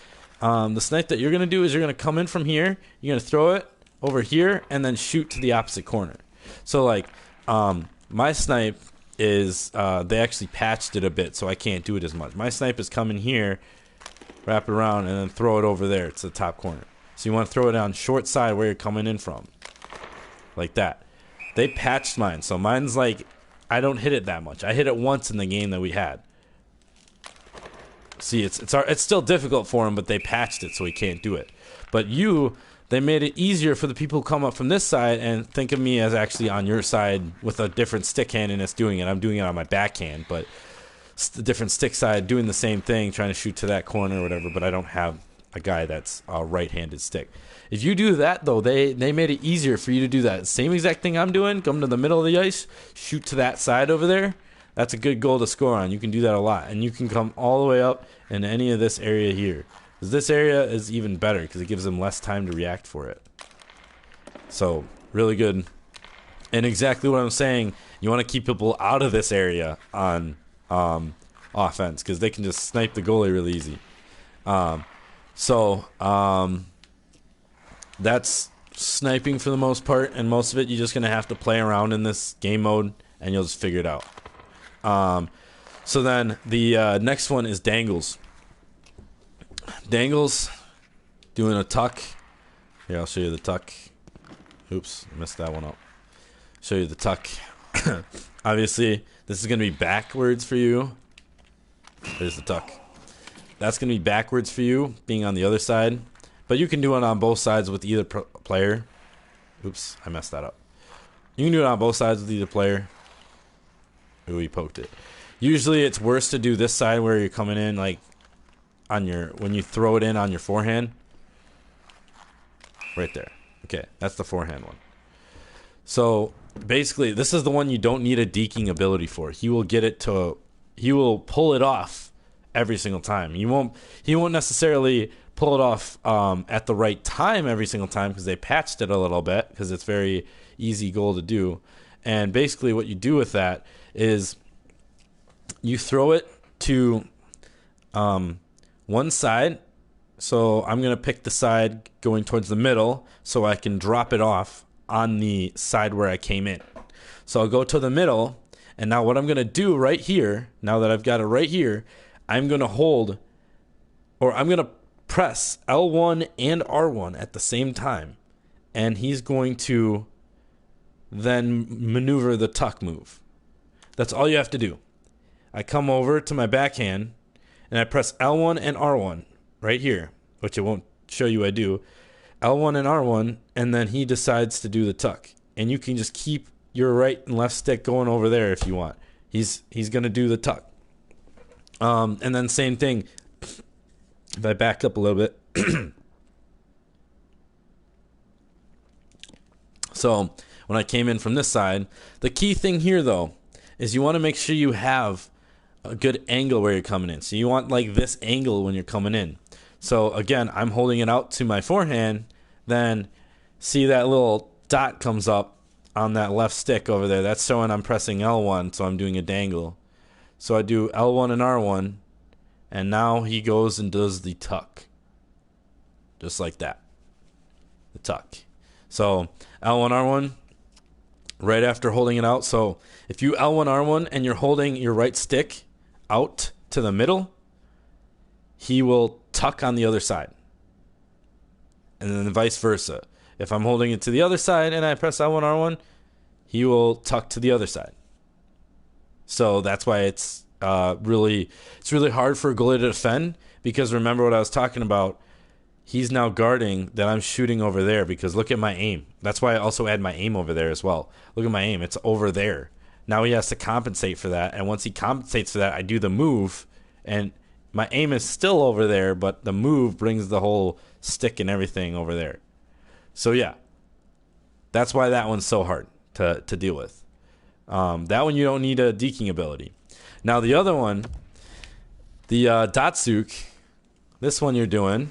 The snipe that you're going to do is you're going to come in from here. You're going to throw it over here and then shoot to the opposite corner. So, like, my snipe is, they actually patched it a bit, so I can't do it as much. My snipe is coming here, wrap it around, and then throw it over there to the top corner. So you want to throw it on short side where you're coming in from. Like that. They patched mine, so mine's like, I don't hit it that much. I hit it once in the game that we had. See, it's still difficult for him, but they patched it so he can't do it. But they made it easier for the people who come up from this side and think of me as actually on your side with a different stick hand and it's doing it. I'm doing it on my backhand, but it's the different stick side doing the same thing, trying to shoot to that corner or whatever, but I don't have a guy that's a right-handed stick. If you do that, though, they made it easier for you to do that. Same exact thing I'm doing, come to the middle of the ice, shoot to that side over there. That's a good goal to score on. You can do that a lot, and you can come all the way up in any of this area here. This area is even better because it gives them less time to react for it. So, really good. And exactly what I'm saying, you want to keep people out of this area on offense because they can just snipe the goalie really easy. That's sniping for the most part, and most of it you're just going to have to play around in this game mode, and you'll just figure it out. So then the next one is dangles. Dangles, doing a tuck. Here, I'll show you the tuck. Oops, I messed that one up. Show you the tuck. Obviously, this is going to be backwards for you. There's the tuck. That's going to be backwards for you, being on the other side. But you can do it on both sides with either player. Oops, I messed that up. You can do it on both sides with either player. Ooh, he poked it. Usually it's worse to do this side where you're coming in like on when you throw it in on your forehand. Right there. Okay, that's the forehand one. So basically, this is the one you don't need a deking ability for. He will pull it off every single time. He won't necessarily pull it off at the right time every single time because they patched it a little bit because it's very easy goal to do. And basically what you do with that is you throw it to one side. So I'm going to pick the side going towards the middle so I can drop it off on the side where I came in. So I'll go to the middle, and now what I'm going to do right here, now that I've got it right here, I'm going to press L1 and R1 at the same time, and he's going to then maneuver the tuck move. That's all you have to do. I come over to my backhand, and I press L1 and R1 right here, which it won't show you I do. L1 and R1, and then he decides to do the tuck. And you can just keep your right and left stick going over there if you want. He's going to do the tuck. And then same thing. If I back up a little bit. So when I came in from this side, the key thing here, though, is you want to make sure you have a good angle where you're coming in. So you want like this angle when you're coming in. So again, I'm holding it out to my forehand. Then see that little dot comes up on that left stick over there. That's showing I'm pressing L1, so I'm doing a dangle. So I do L1 and R1, and now he goes and does the tuck. Just like that. The tuck. So L1, R1, right after holding it out. So if you L1, R1, and you're holding your right stick out to the middle, he will tuck on the other side. And then vice versa. If I'm holding it to the other side and I press L1, R1, he will tuck to the other side. So that's why it's really hard for a goalie to defend, because remember what I was talking about. He's now guarding that I'm shooting over there, because look at my aim. That's why I also add my aim over there as well. Look at my aim. It's over there. Now he has to compensate for that. And once he compensates for that, I do the move, and my aim is still over there, but the move brings the whole stick and everything over there. So yeah, that's why that one's so hard to deal with. That one you don't need a deking ability. Now the other one, the Datsuk, this one you're doing.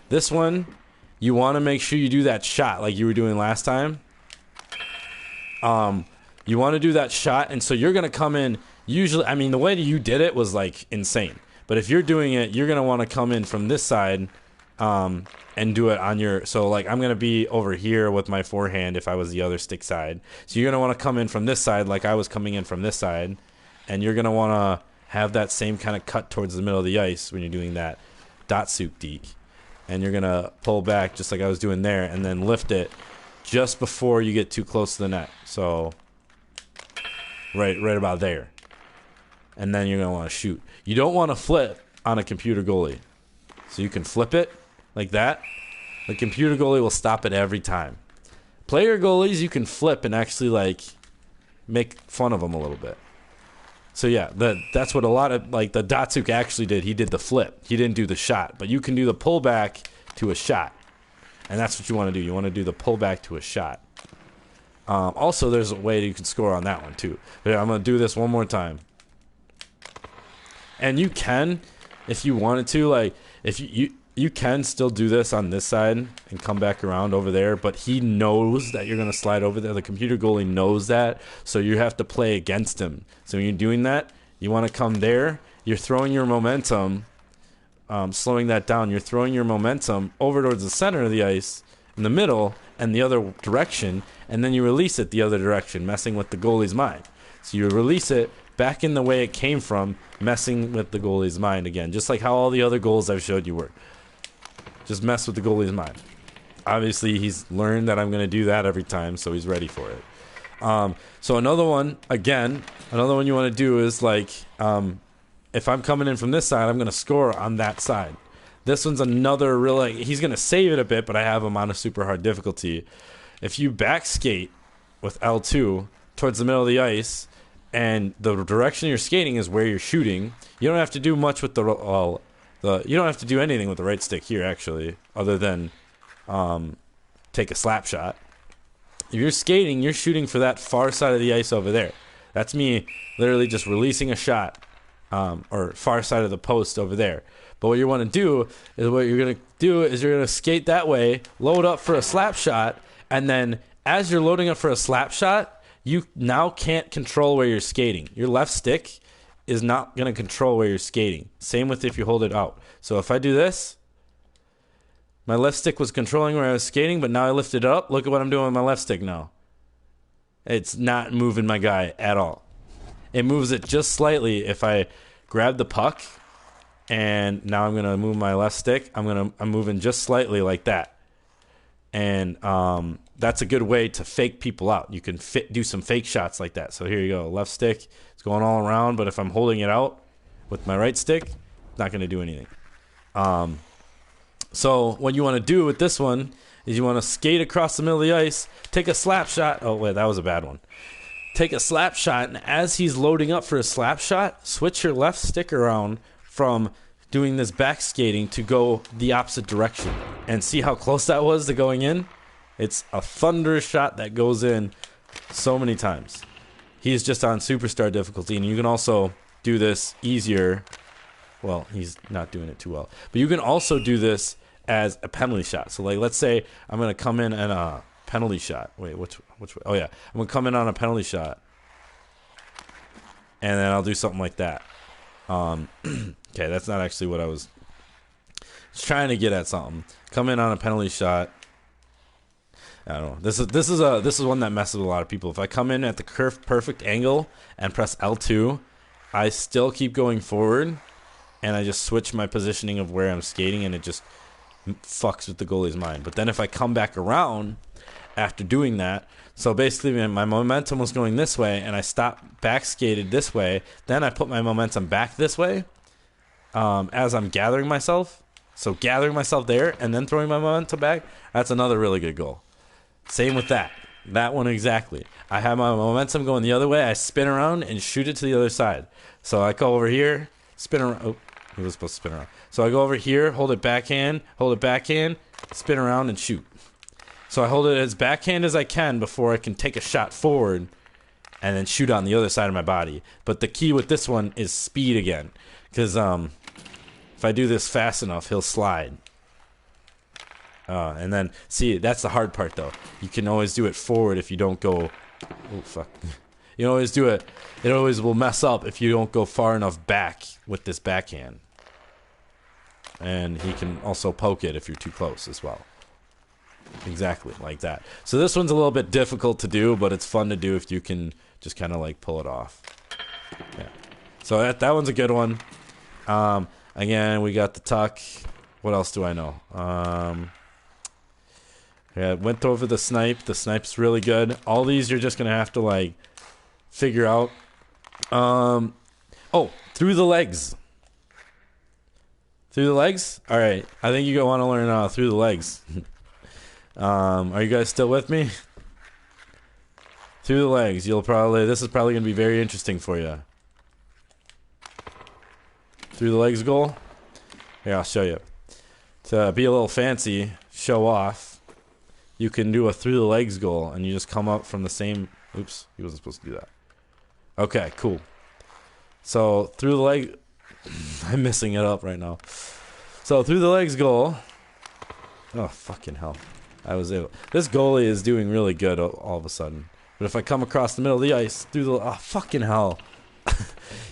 This one, you want to make sure you do that shot like you were doing last time. You want to do that shot, and so you're going to come in. Usually, I mean, the way that you did it was like insane. But if you're doing it, you're going to want to come in from this side and do it on your... So, like, I'm going to be over here with my forehand if I was the other stick side. So you're going to want to come in from this side like I was coming in from this side. And you're going to want to have that same kind of cut towards the middle of the ice when you're doing that Datsuk deke. And you're going to pull back just like I was doing there and then lift it just before you get too close to the net. So, right about there. and then you're going to want to shoot. You don't want to flip on a computer goalie. So you can flip it like that. The computer goalie will stop it every time. Player goalies, you can flip and actually like make fun of them a little bit. So yeah, that's what a lot of like the Datsuk actually did. He did the flip. He didn't do the shot, but you can do the pullback to a shot, and that's what you want to do. You want to do the pullback to a shot. Also, there's a way that you can score on that one too. But yeah, I'm gonna do this one more time, and you can, if you wanted to, like if you can still do this on this side and come back around over there, but he knows that you're going to slide over there. The computer goalie knows that, so you have to play against him. So when you're doing that, you want to come there. You're throwing your momentum, slowing that down. You're throwing your momentum over towards the center of the ice, in the middle, and the other direction, and then you release it the other direction, messing with the goalie's mind. So you release it back in the way it came from, messing with the goalie's mind again, just like how all the other goals I've showed you work. Just mess with the goalie's mind. Obviously, he's learned that I'm going to do that every time, so he's ready for it. So another one you want to do is like, if I'm coming in from this side, I'm going to score on that side. This one's another really, he's going to save it a bit, but I have him on a super hard difficulty. If you back skate with L2 towards the middle of the ice, and the direction you're skating is where you're shooting, you don't have to do much with you don't have to do anything with the right stick here, actually, other than take a slap shot. If you're skating, you're shooting for that far side of the ice over there. That's me literally just releasing a shot, or far side of the post over there. But what you want to do is you're going to skate that way, load up for a slap shot, and then as you're loading up for a slap shot, you now can't control where you're skating. Your left stick is not going to control where you're skating. Same with if you hold it out. So if I do this, my left stick was controlling where I was skating, but now I lifted it up. Look at what I'm doing with my left stick now. It's not moving my guy at all. It moves it just slightly if I grab the puck, and now I'm going to move my left stick. I'm moving just slightly like that. And that's a good way to fake people out. You can do some fake shots like that. So here you go. Left stick, it's going all around, but if I'm holding it out with my right stick, it's not going to do anything. So what you want to do with this one is you want to skate across the middle of the ice, take a slap shot. Oh, wait, that was a bad one. Take a slap shot, and as he's loading up for a slap shot, switch your left stick around from doing this back skating to go the opposite direction. And see how close that was to going in? It's a thunderous shot that goes in so many times. He's just on superstar difficulty, and you can also do this easier. Well, he's not doing it too well. But you can also do this as a penalty shot. So, like, let's say I'm going to come in and a penalty shot. Wait, which way? Oh, yeah. I'm going to come in on a penalty shot. And then I'll do something like that. Okay, that's not actually what I was trying to get at. Something. Come in on a penalty shot. I don't know. This is one that messes with a lot of people. If I come in at the perfect angle and press L2, I still keep going forward, and I just switch my positioning of where I'm skating, and it just fucks with the goalie's mind. But then if I come back around after doing that, so basically my momentum was going this way, and I stopped back skated this way. Then I put my momentum back this way as I'm gathering myself. So gathering myself there and then throwing my momentum back, that's another really good goal. Same with that. That one exactly. I have my momentum going the other way. I spin around and shoot it to the other side. So I go over here, spin around. Oh, he was supposed to spin around. So I go over here, hold it backhand, spin around and shoot. So I hold it as backhand as I can before I can take a shot forward and then shoot on the other side of my body. But the key with this one is speed again. Because if I do this fast enough, he'll slide. And then, see, that's the hard part, though. You can always do it forward if you don't go... Oh, fuck. You can always do it. It always will mess up if you don't go far enough back with this backhand. And he can also poke it if you're too close as well. Exactly, like that. So this one's a little bit difficult to do, but it's fun to do if you can just kind of, like, pull it off. Yeah. So that one's a good one. Again, we got the tuck. What else do I know? Yeah, went over the snipe. The snipe's really good. All these you're just going to have to, like, figure out. Oh, through the legs. Through the legs? All right. I think you want to learn through the legs. Are you guys still with me? Through the legs. This is probably going to be very interesting for you. Through the legs goal? Here, I'll show you. To be a little fancy, show off, you can do a through the legs goal, and you just come up from the same... Oops, he wasn't supposed to do that. Okay, cool. So, through the leg... I'm messing it up right now. So, through the legs goal... Oh, fucking hell. I was able... This goalie is doing really good all of a sudden. But if I come across the middle of the ice, through the... Oh, fucking hell.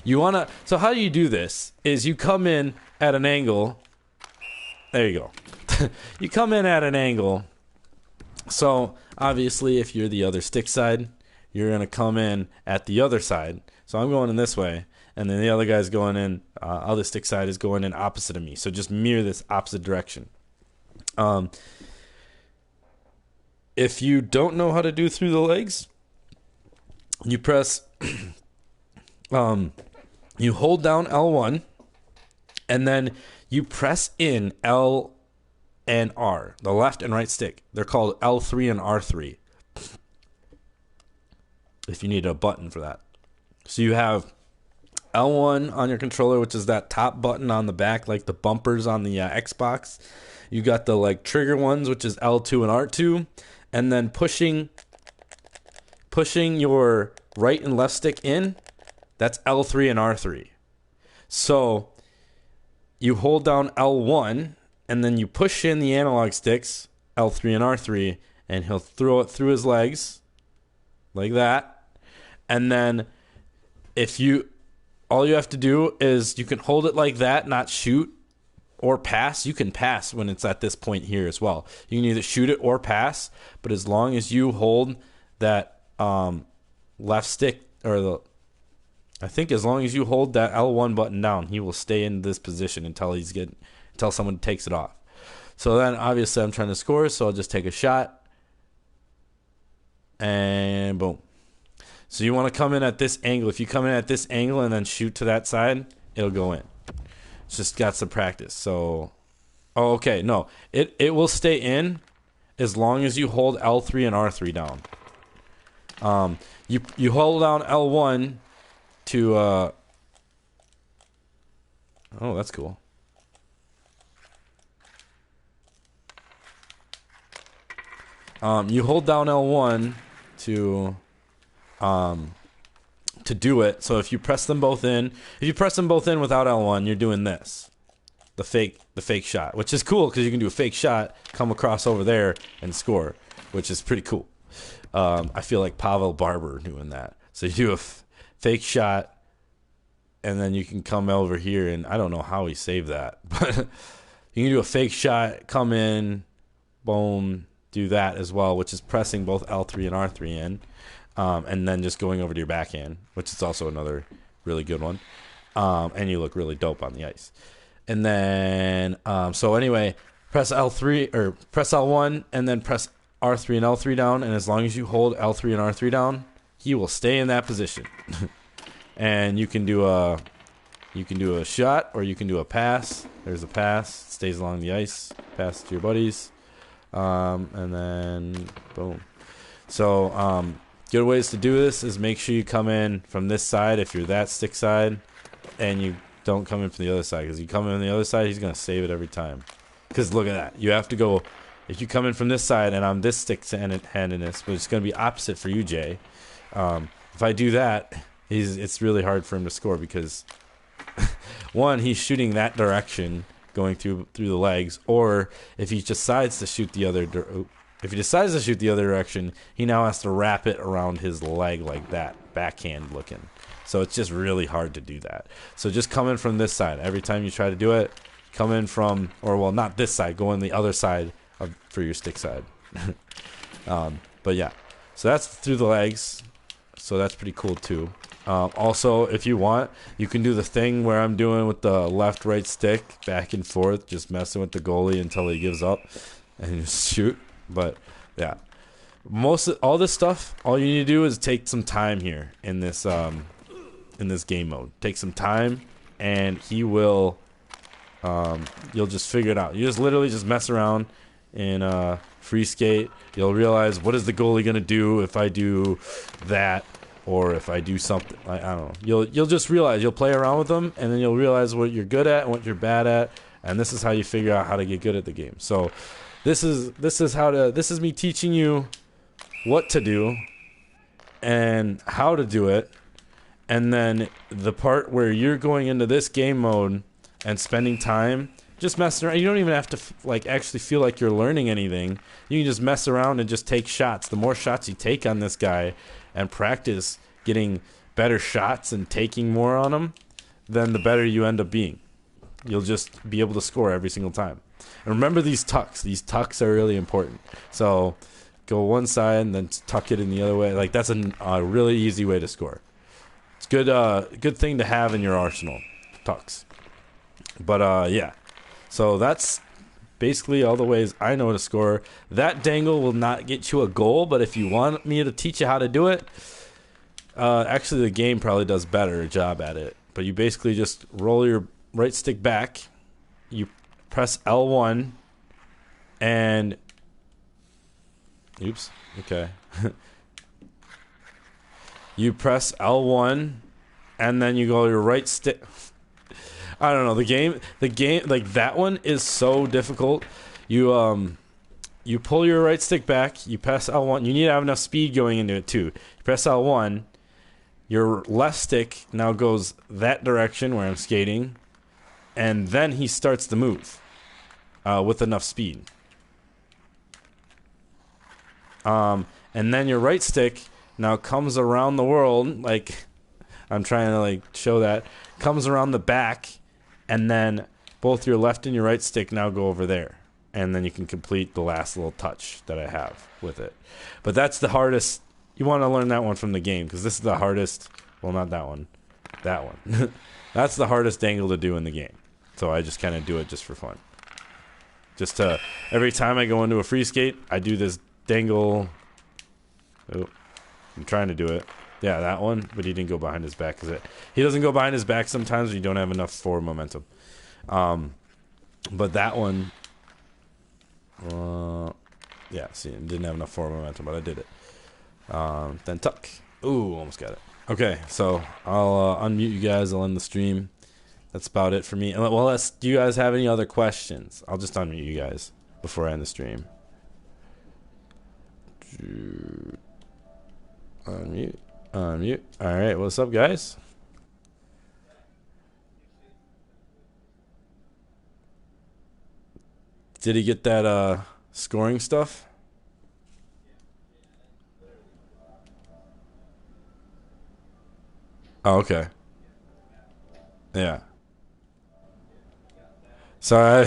You wanna... So, how you do this is you come in at an angle... There you go. You come in at an angle. So, obviously, if you're the other stick side, you're going to come in at the other side. So, I'm going in this way, and then the other guy's going in, other stick side is going in opposite of me. So, just mirror this opposite direction. If you don't know how to do through the legs, you press, you hold down L1, and then you press in L and R, the left and right stick. They're called L3 and R3. If you need a button for that. So you have L1 on your controller, which is that top button on the back, like the bumpers on the Xbox. You got the like trigger ones, which is L2 and R2. And then pushing your right and left stick in, that's L3 and R3. So you hold down L1, and then you push in the analog sticks, L3 and R3, and he'll throw it through his legs, like that. And then all you have to do is you can hold it like that, not shoot or pass. You can pass when it's at this point here as well. You can either shoot it or pass, but as long as you hold that left stick, I think as long as you hold that L1 button down, he will stay in this position until someone takes it off. So then, obviously, I'm trying to score, so I'll just take a shot. And boom. So you want to come in at this angle. If you come in at this angle and then shoot to that side, it'll go in. It's just got some practice. So, okay, no. It will stay in as long as you hold L3 and R3 down. You hold down L1 to oh, that's cool. You hold down L1 to do it. So if you press them both in without L1, you're doing this, the fake shot, which is cool because you can do a fake shot, come across over there and score, which is pretty cool. I feel like Pavel Barber doing that. So you do a fake shot, and then you can come over here, and I don't know how he saved that, but you can do a fake shot, come in, boom, do that as well, which is pressing both L3 and R3 in, and then just going over to your backhand, which is also another really good one, and you look really dope on the ice. And then, so anyway, press L3 or press L1, and then press R3 and L3 down, and as long as you hold L3 and R3 down, he will stay in that position. And you can do a shot, or you can do a pass. There's a pass, it stays along the ice, pass to your buddies, and then boom. So good ways to do this is make sure you come in from this side if you're that stick side, and you don't come in from the other side, because you come in on the other side, he's gonna save it every time. Because look at that, you have to go. If you come in from this side and I'm this stick-handedness, but it's gonna be opposite for you, Jay. If I do that, it's really hard for him to score because one, he's shooting that direction, going through the legs, or if he decides to shoot the other direction, he now has to wrap it around his leg like that, backhand looking. So it's just really hard to do that. So just come in from this side every time you try to do it. Come in from, or well, not this side. Go on the other side for your stick side. But yeah, so that's through the legs. So that's pretty cool too. Also, if you want, you can do the thing where I'm doing with the left-right stick, back and forth, just messing with the goalie until he gives up, and just shoot. But yeah, all this stuff, all you need to do is take some time here in this in this game mode. Take some time, and he will. You'll just figure it out. You just literally just mess around in free skate. You'll realize, what is the goalie gonna do if I do that, or if I do something. I don't know. You'll just realize. You'll play around with them, and then you'll realize what you're good at and what you're bad at, and this is how you figure out how to get good at the game. So, this is me teaching you what to do and how to do it, and then the part where you're going into this game mode and spending time just messing around. You don't even have to like actually feel like you're learning anything. You can just mess around and just take shots. The more shots you take on this guy and practice getting better shots and taking more on him, then the better you end up being. You'll just be able to score every single time. And remember these tucks. These tucks are really important. So go one side and then tuck it in the other way. Like, that's a really easy way to score. It's good thing to have in your arsenal, tucks. But yeah. So that's basically all the ways I know to score. That dangle will not get you a goal, but if you want me to teach you how to do it, actually the game probably does better a job at it. But you basically just roll your right stick back, you press L1, and oops, okay. You press L1, and then you go your right stick. I don't know, the game like that one is so difficult. You pull your right stick back, you press L1. You need to have enough speed going into it too. You press L1, your left stick now goes that direction where I'm skating, and then he starts the move with enough speed. And then your right stick now comes around the world, like I'm trying to like show that, comes around the back, and then both your left and your right stick now go over there. And then you can complete the last little touch that I have with it. But that's the hardest. You want to learn that one from the game, because this is the hardest. Well, not that one. That one. That's the hardest dangle to do in the game. So I just kind of do it just for fun. Just to, every time I go into a free skate, I do this dangle. Oh, I'm trying to do it. Yeah, that one, but he didn't go behind his back. He doesn't go behind his back sometimes when you don't have enough forward momentum. But that one, yeah, see, it didn't have enough forward momentum, but I did it. Then tuck. Ooh, almost got it. Okay, so I'll unmute you guys. I'll end the stream. That's about it for me. Well, do you guys have any other questions? I'll just unmute you guys before I end the stream. Unmute. Unmute. All right, what's up, guys? Did he get that scoring stuff? Oh, okay. Yeah. So